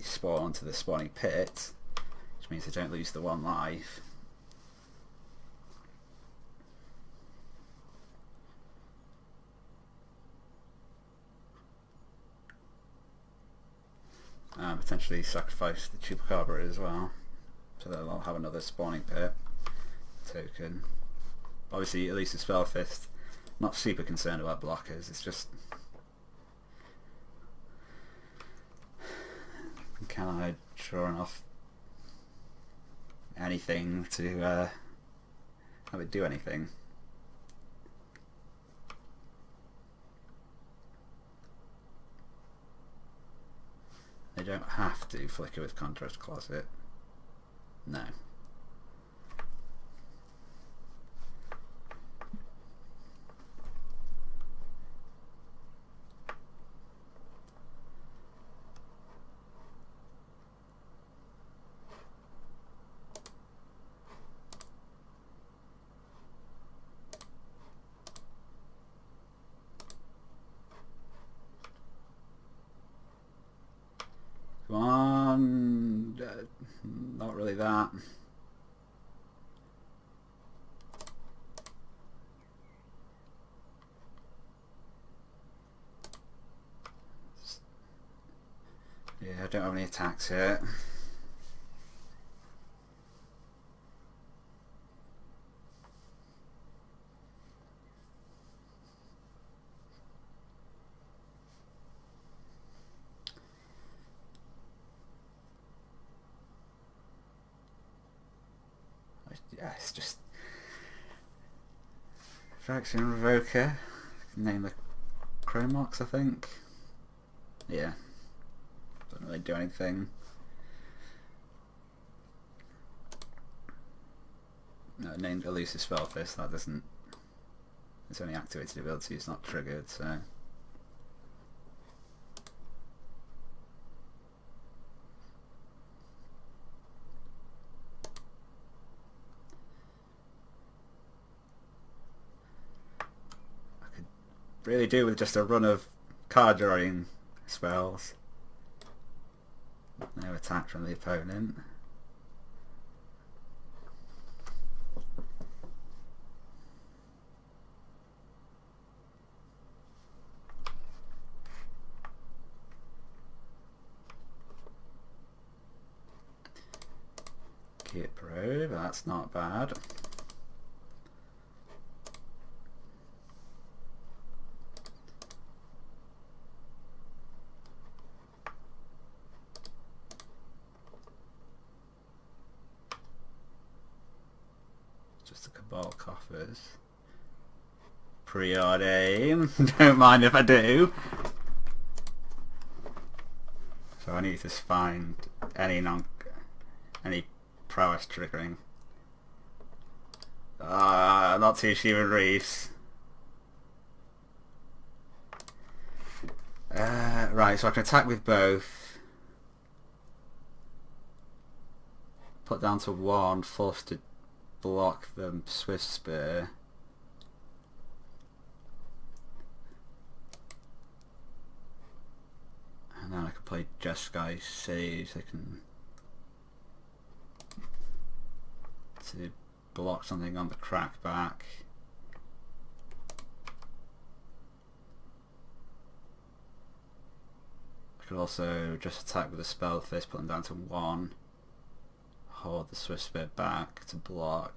Spawn to the Spawning Pit, which means they don't lose the 1 life. And potentially sacrifice the Chupacabra as well, so they'll have another Spawning Pit token. Obviously at least the Spellfist, not super concerned about blockers, it's just can I draw enough anything to have it do anything? They don't have to flicker with Conjurer's Closet. No. Come on, not really that. Yeah, I don't have any attacks here. Yeah, it's just Fraction Revoker. Name the Chromox, I think. Yeah, doesn't really do anything. No, named Elusive Spellfist. That doesn't. It's only activated ability. It's not triggered, so. really do with just a run of card drawing spells. No attack from the opponent. Kit Probe, that's not bad. Just the Cabal Coffers. Preordain. Don't mind if I do. So I need to find any prowess triggering. Not too Human Reefs. Right, so I can attack with both. Put down to 1, forced to block the Swift Spear. And then I can play Jeskai Sage. I can to block something on the crackback. I could also just attack with a spell fist, put them down to 1. Hold the Swift Spear back to block.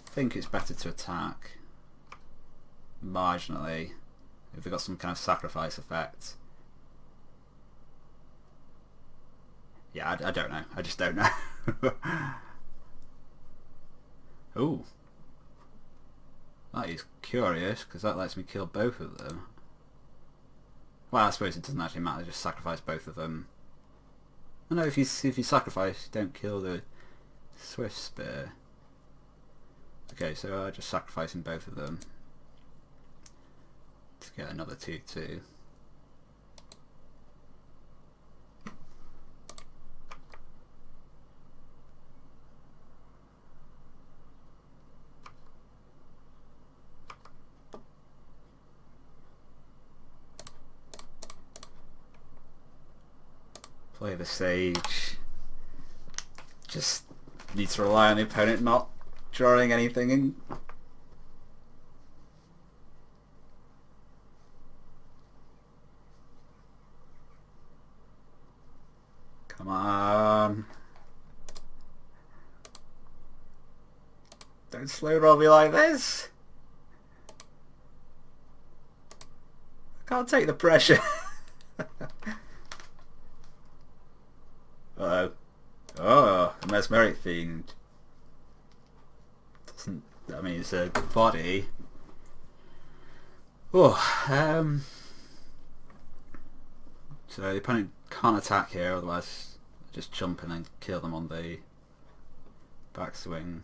I think it's better to attack marginally if they've got some kind of sacrifice effect. Yeah, I don't know. I just don't know. Ooh. That is curious, because that lets me kill both of them. Well, I suppose it doesn't actually matter, just sacrifice both of them. I know if you sacrifice, you don't kill the Swift Spear. Okay, so just sacrificing both of them to get another 2/2. Play the Sage. Just need to rely on the opponent not drawing anything in. Come on. Don't slow roll me like this. I can't take the pressure. Uh-oh. Oh, a Mesmeric Fiend. Doesn't, I mean, it's a body. Oh, so the opponent can't attack here, otherwise just jump in and kill them on the backswing.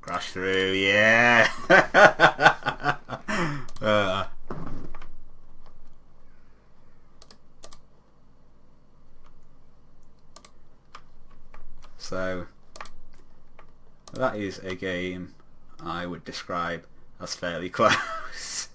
Crash through, yeah! So that is a game I would describe as fairly close.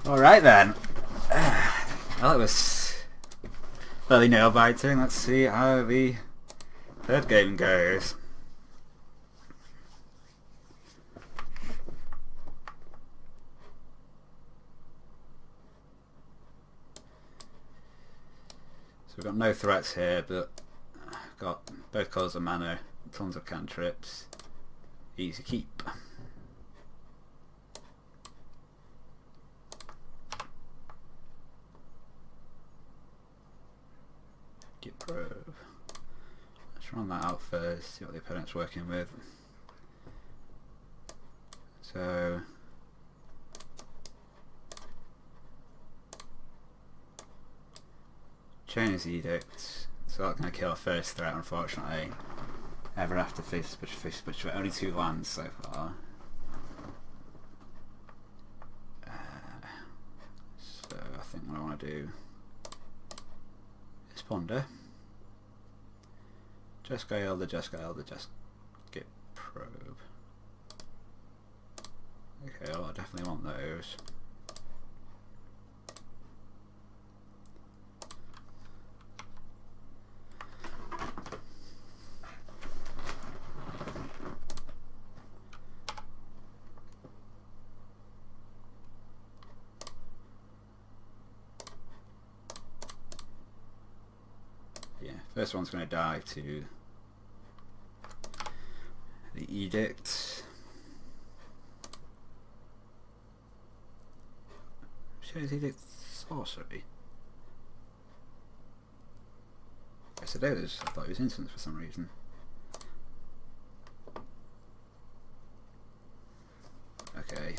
Alright then. Well, that was fairly nail biting. Let's see how the third game goes. we've got no threats here, but got both colours of mana, tons of cantrips, easy keep. Get probe. Let's run that out first, see what the opponent's working with. So Chain's Edict, so that's going to kill our first threat, unfortunately. Ever after Faceless Butcher, only 2 lands so far. So I think what I want to do is Ponder. Jeskai Elder, just get probe. Okay, well, I definitely want those. Yeah, first one's going to die to the Edict. Shows Edict sorcery. Yes, it is. I thought it was instant for some reason. Okay,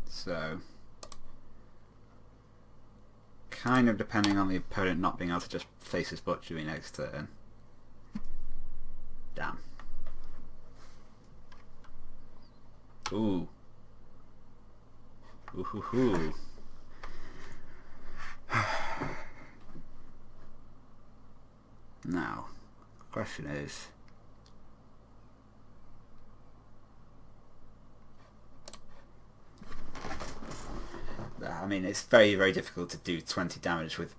so kind of depending on the opponent not being able to just face his Butcher me next turn. Damn. Ooh. Ooh hoo hoo. Now, the question is, I mean, it's very, very difficult to do 20 damage with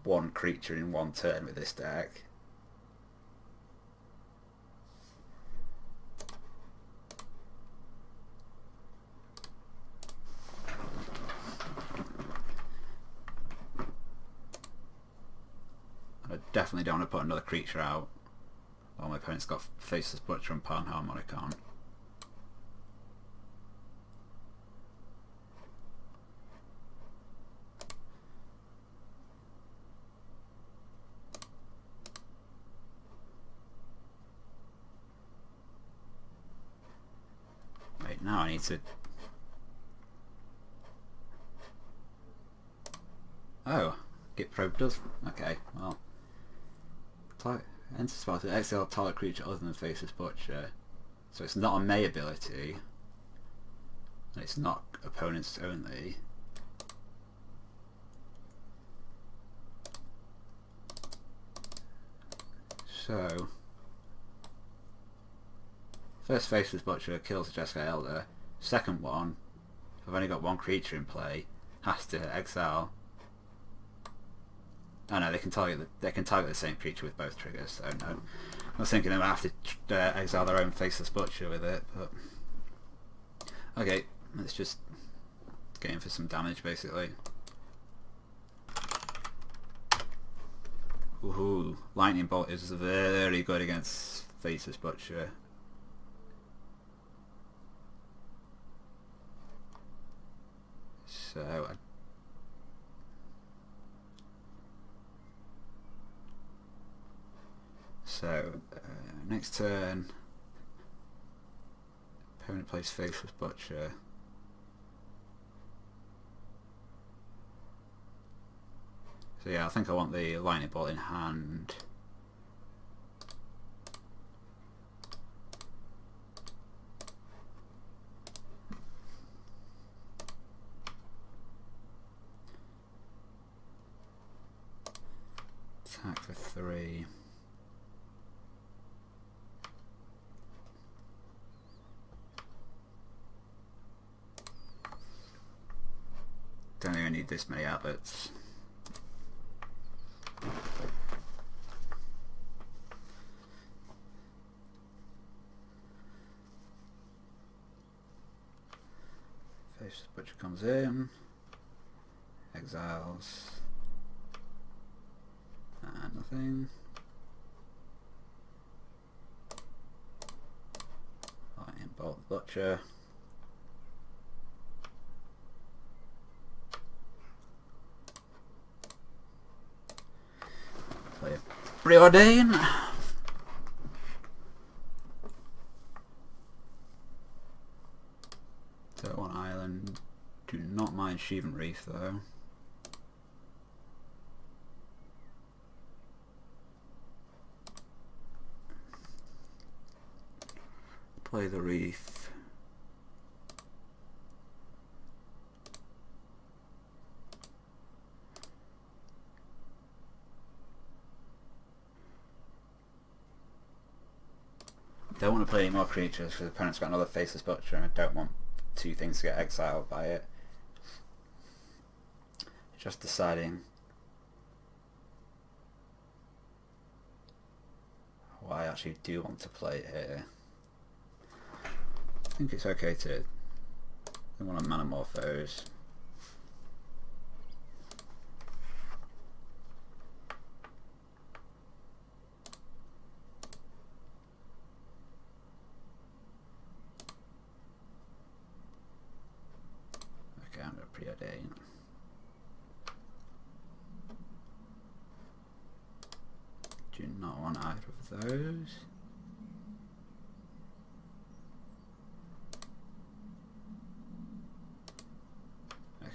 one creature in one turn with this deck. I definitely don't want to put another creature out while my opponent's got Faceless Butcher and Panharmonicon. Wait, now I need to... Oh, Get Probe does... Okay, well... Enter spell to exile a target creature other than Faceless Butcher. So it's not a May ability. And it's not opponents only. So... First Faceless Butcher kills the Jeskai Elder. Second one, if I've only got one creature in play, has to exile... Oh no, they can target the same creature with both triggers. So no, I was thinking they might have to exile their own Faceless Butcher with it, but okay, let's just get in for some damage basically. Woohoo! Lightning Bolt is very good against Faceless Butcher. So next turn, opponent plays Faceless Butcher. So yeah, I think I want the Lightning Bolt in hand. Attack for 3. Don't even need this many outlets. Faceless Butcher comes in, exiles, and nothing everything. Lightning Bolt Butcher. Play Preordain. Don't want Island. Do not mind Sheevan Reef though. Play the Reef. Don't want to play any more creatures because the opponent's got another Faceless Butcher and I don't want two things to get exiled by it. Just deciding what I actually do want to play here. I think it's okay to want to Manamorphose. Okay, I'm going to Preordain. Do not want either of those.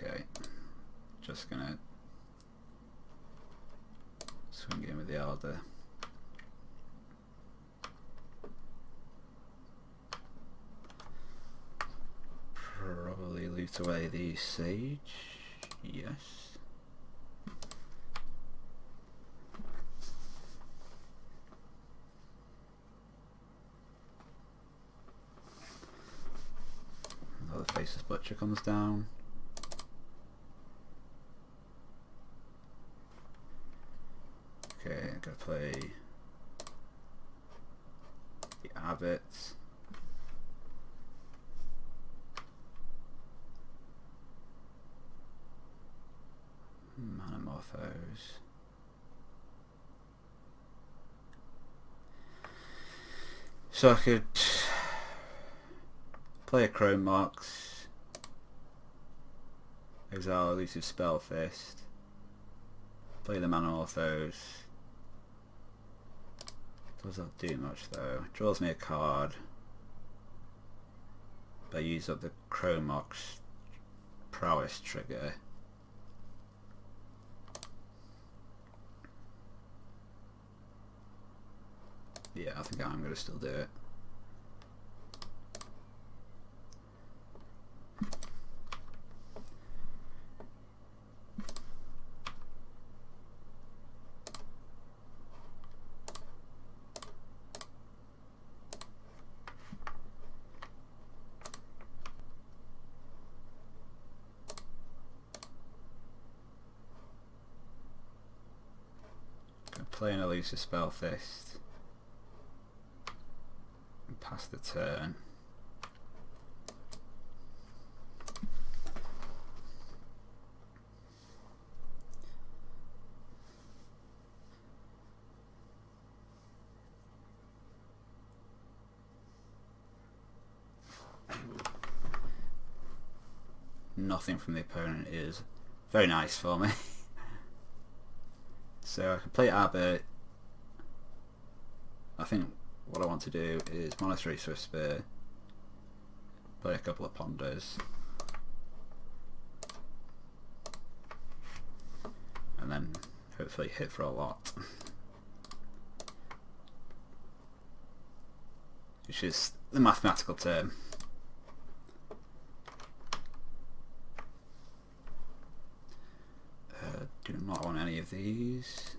Okay, just gonna swing in with the Elder. Probably loot away the Sage. Yes. Another Faceless Butcher comes down. Okay, I'm gonna play the Abbot. Manamorphose. So I could play a Chrome Mox, exile Elusive Spellfist, play the Manamorphose. Doesn't do much though. Draws me a card. But I use up the Chrome Mox Prowess trigger. Yeah, I think I'm going to still do it. Play an Elusive Spellfist and pass the turn. Nothing from the opponent is very nice for me. So I can play Abbot. I think what I want to do is Mono 3 Swiftspear, play a couple of Ponders, and then hopefully hit for a lot. Which is the mathematical term. Do not want any of these.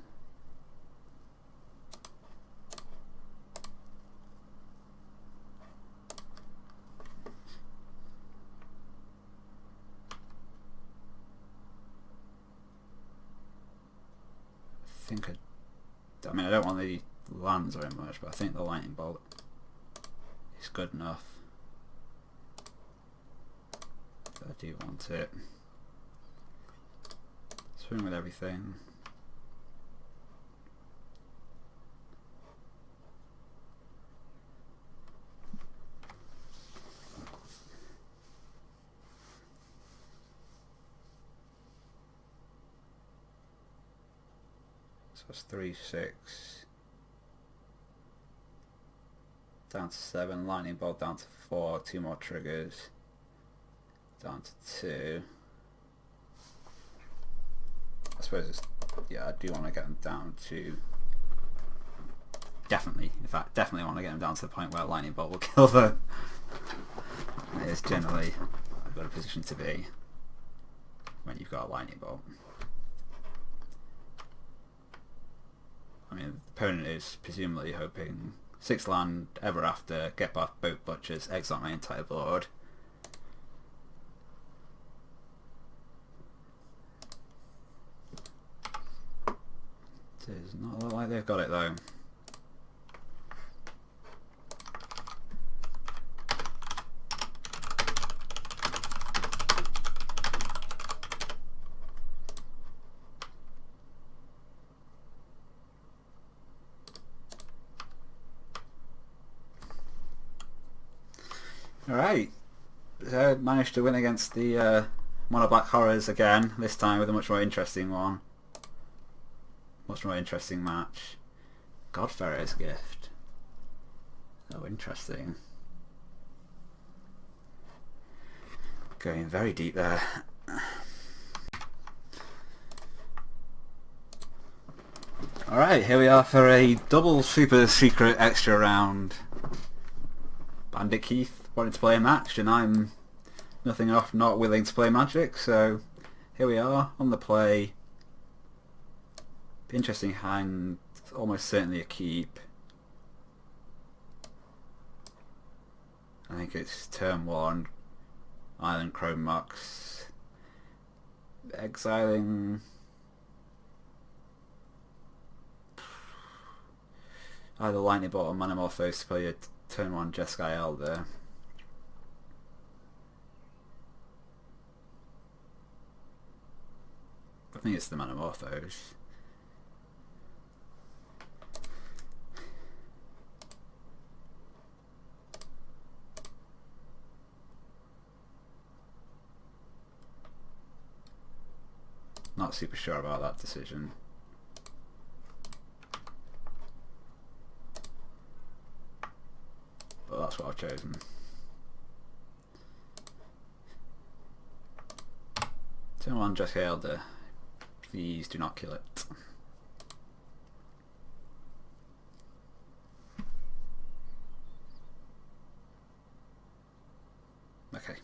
I mean, I don't want the lands very much, but I think the Lightning Bolt is good enough. I do want it. Swing with everything. So it's 3, 6. Down to 7. Lightning bolt down to 4. 2 more triggers. Down to 2. I suppose it's... Yeah, I do want to get them down to... Definitely, in fact, definitely want to get them down to the point where lightning bolt will kill them. It is generally a good position to be when you've got a lightning bolt. I mean, the opponent is presumably hoping 6 land, Ever After, get off both butchers, exile my entire board. Does not look like they've got it though. Alright, so managed to win against the Mono Black Horrors again, this time with a much more interesting one. Much more interesting match. Godfarer's Gift. Oh, interesting. Going very deep there. Alright, here we are for a double super secret extra round. Bandit Keith wanted to play a match and I'm nothing off not willing to play Magic, so here we are on the play. Interesting hand, almost certainly a keep. I think it's turn 1, Island Chrome Mox, exiling either Lightning Bolt or Manamorphose to play a turn 1 Jeskai Elder. I think it's the Manamorphose. Not super sure about that decision. But that's what I've chosen. Turn 1 Jeskai Elder. Please do not kill it. Okay.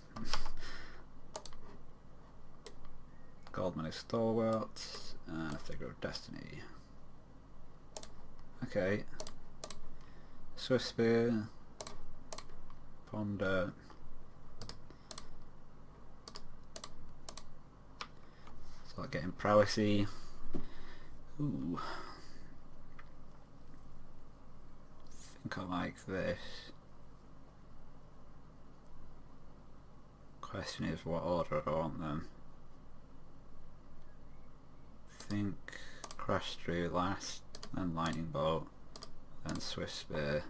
Goldman is Stalwart. Figure of Destiny. Okay. Swift Spear. Ponder. Start getting prowessy. Ooh. I think I like this. Question is what order I want them. I think Crash Through last, then Lightning Bolt, then Swift Spear.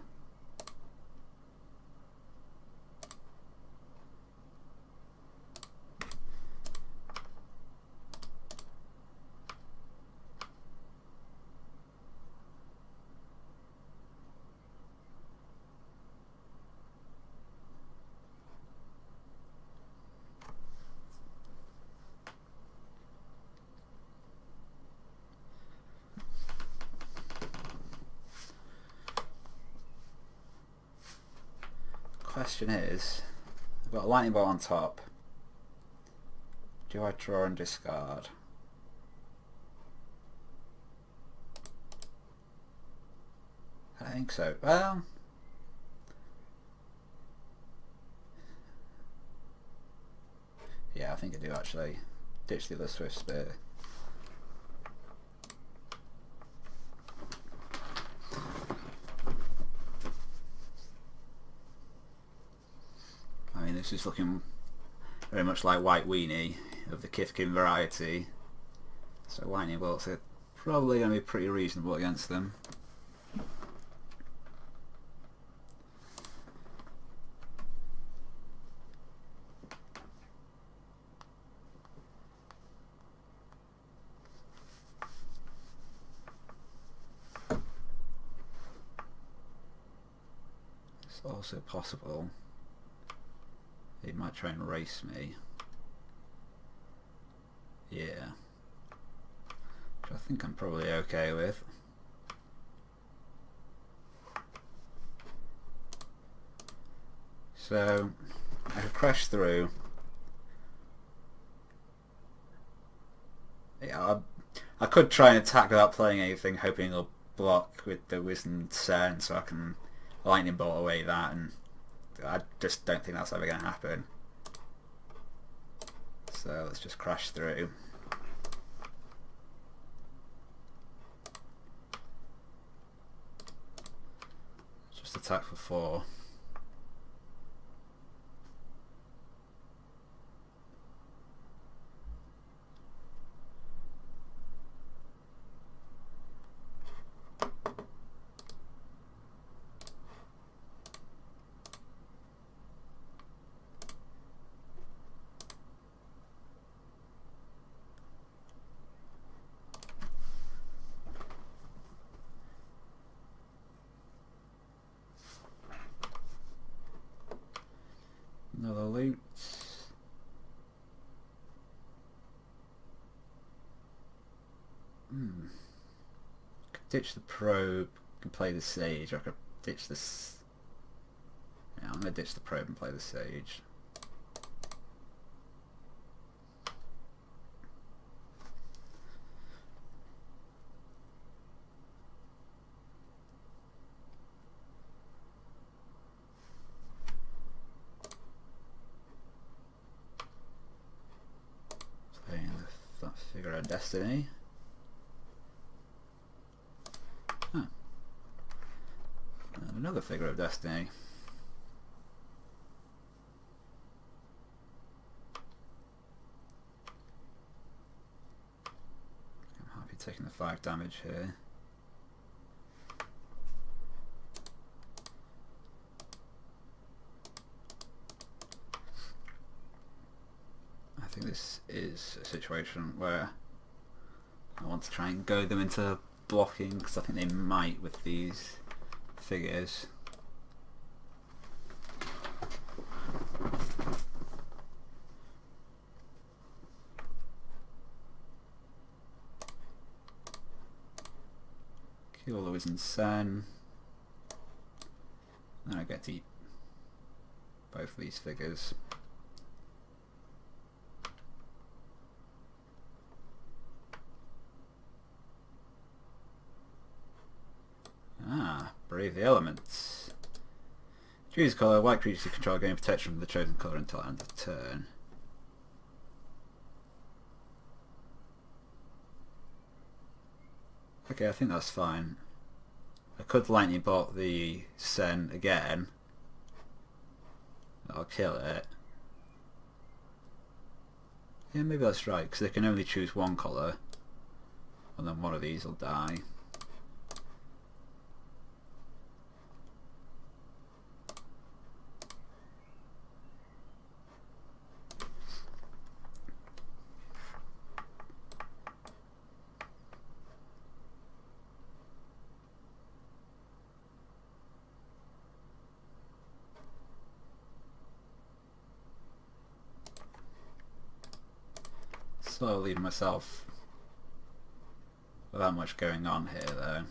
Question is, I've got a Lightning Bolt on top. Do I draw and discard? I think so. Well, yeah, I think I do actually. Ditch the other Swift Spear. I mean, this is looking very much like White Weenie of the Kithkin variety. So Lightning Bolts are probably going to be pretty reasonable against them. also possible he might try and race me. Yeah. Which I think I'm probably okay with. So I could crash through. Yeah, I could try and attack without playing anything, hoping it'll block with the Wizened Sen so I can lightning bolt away that, and I just don't think that's ever going to happen. So let's just crash through. Just attack for 4. Another loot. Could ditch the probe and play the sage. I could ditch this. Yeah, I'm going to ditch the probe and play the sage. Playing the Figure of Destiny. Huh. And another Figure of Destiny. I'm happy taking the 5 damage here. I think this is a situation where I want to try and go them into blocking, because I think they might with these figures. Kill the Wizened Sen. Then I get to eat both of these figures. Brave the Elements. Choose colour. White creatures you control gain protection from the chosen colour until end of turn. Okay, I think that's fine. I could lightning bolt the Sen again. That'll kill it. Yeah, maybe that's right, because they can only choose one colour, and then one of these will die. Slowly leaving myself without much going on here though.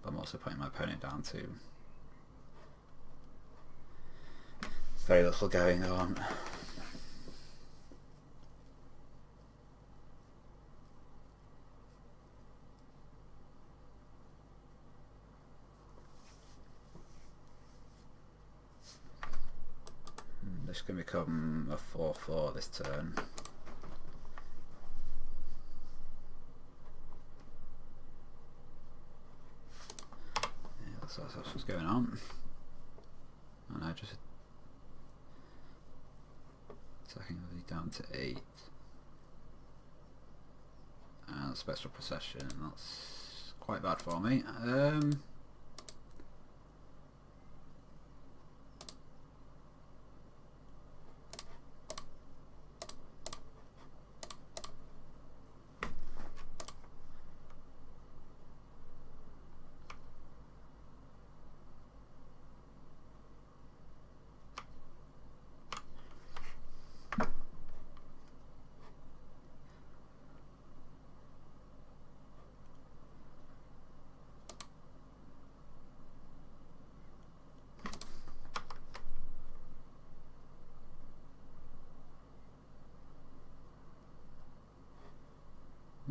But I'm also putting my opponent down to very little going on. This can become a 4/4 this turn. Yeah, that's what's going on. And I just attacking down to 8. And Spectral Procession, that's quite bad for me.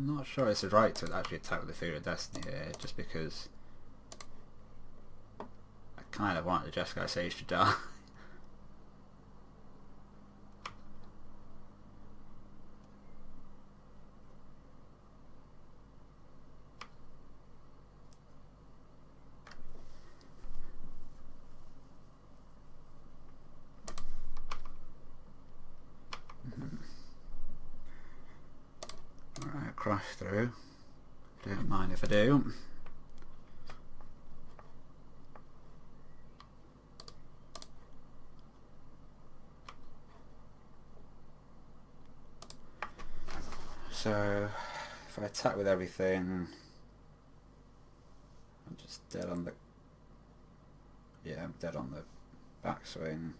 I'm not sure it's right to actually attack with the Theory of Destiny here, just because I kind of want the Jeskai Sage to die. Alright, crash through. Don't mind if I do. So, if I attack with everything, I'm just dead on the... Yeah, I'm dead on the backswing.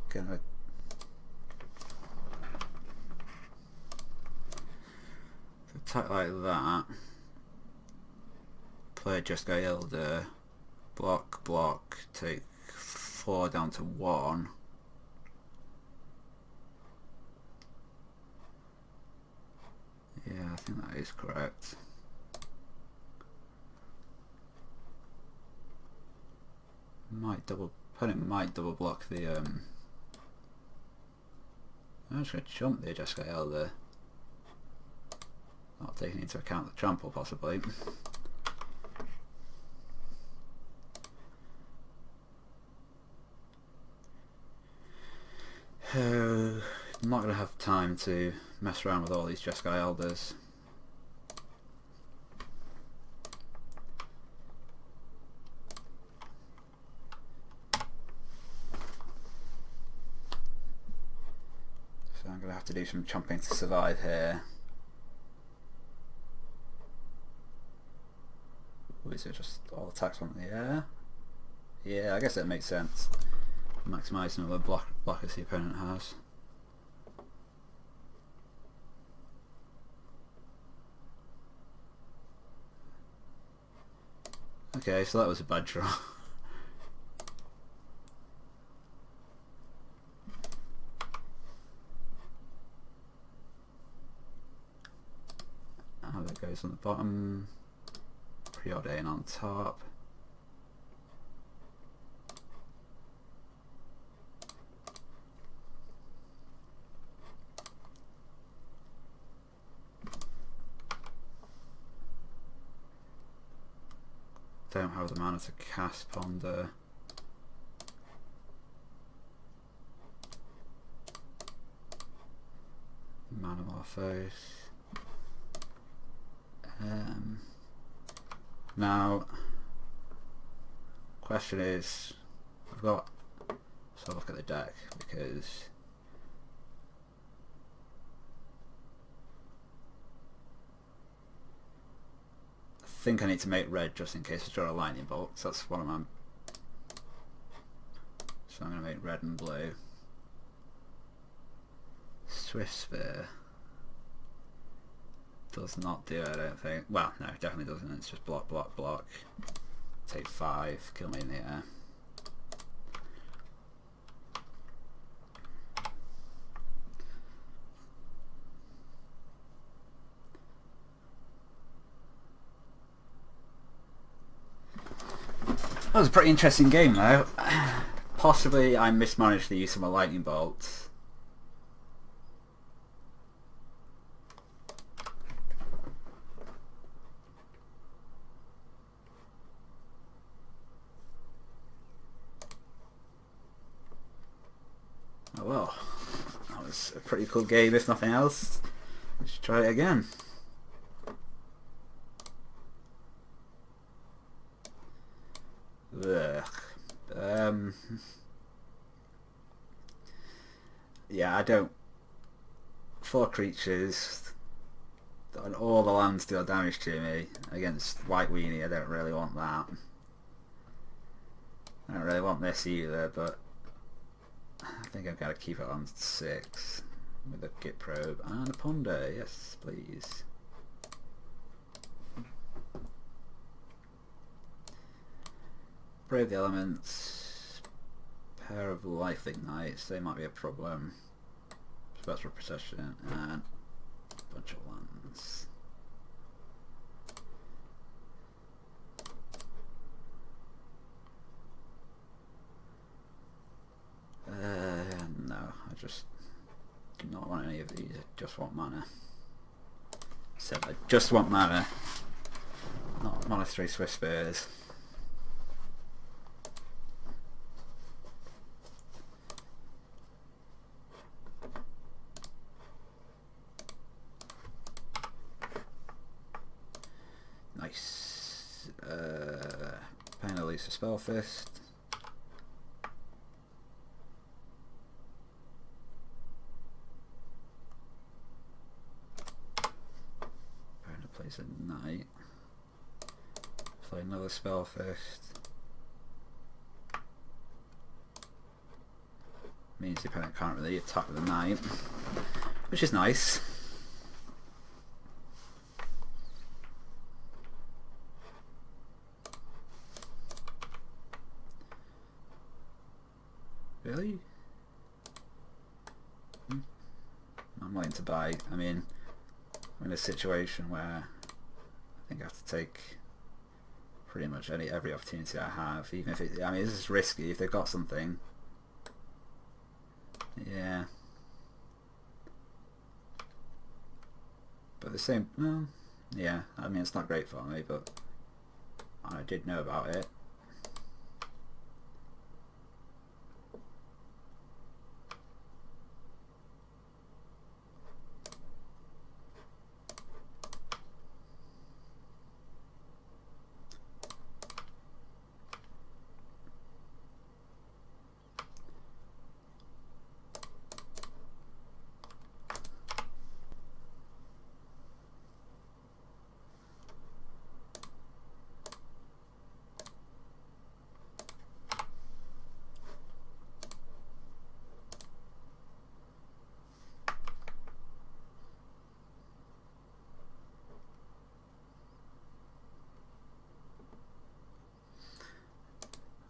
Gonna attack like that. Play Jeskai Elder. Block, block, take 4 down to 1. Yeah, I think that is correct. Opponent might double block the I'm just going to jump the Jeskai Elder. Not taking into account the trample possibly. I'm not going to have time to mess around with all these Jeskai Elders. So I'm going to have to do some chomping to survive here. Ooh, is it just all attacks on the air? Yeah, I guess that makes sense. Maximising all the blockers the opponent has. Okay, so that was a bad draw. That goes on the bottom. Preordain on top. Don't have the mana to cast Ponder. Manamorphose. Now, question is, I've got, so look at the deck, because I think I need to make red just in case I draw a lightning bolt. So that's what I'm. So I'm going to make red and blue. Swift Sphere does not do it, I don't think. Well, no, it definitely doesn't. It's just block, block, block. Take 5, kill me in the air. That was a pretty interesting game though. Possibly I mismanaged the use of my lightning bolt. Oh well, that was a pretty cool game if nothing else. Let's try it again. Ugh. Yeah, I don't. 4 creatures and all the lands deal damage to me against White Weenie. I don't really want that. I don't really want this either, but I think I've got to keep it on 6 with a Git Probe and a Ponder. Yes, please. Brave the Elements. Pair of Lifelink Knights. They might be a problem. Special protection and a bunch of lands. No, I just do not want any of these. I just want mana. Said I just want mana, not mana 3 Swift Spears. Nice. Pain Elisa Spellfist. Plays a knight. Play another Spellfist. Means the opponent can't really attack with the knight, which is nice. Really? I'm willing to buy. I mean, I'm in a situation where I think I have to take pretty much every opportunity I have, even if it, I mean, this is risky if they've got something. Yeah. But the same, well, yeah, I mean, it's not great for me, but I did know about it.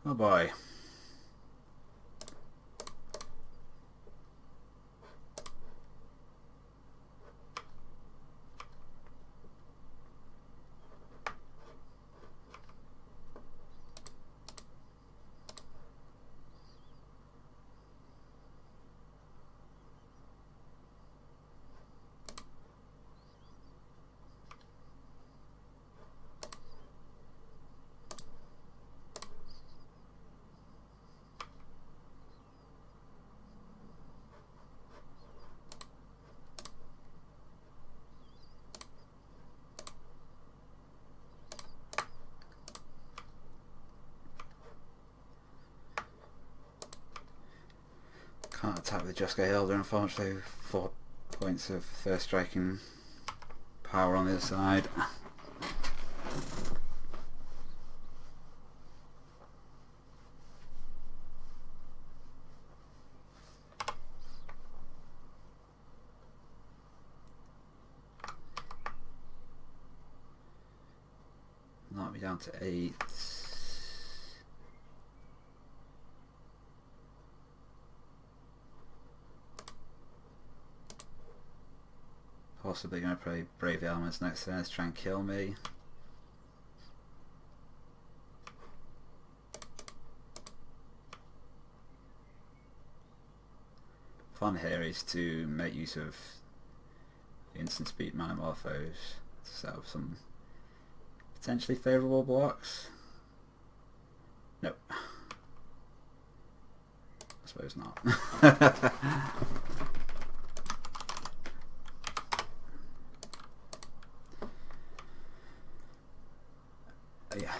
Oh boy. Can't attack with Juska Hilda, unfortunately. 4 points of first striking power on the other side. Knock me down to 8. Possibly going to play Brave Elements next turn to try and kill me. Plan here is to make use of instant speed Manamorphose to set up some potentially favourable blocks. Nope. I suppose not. Yeah,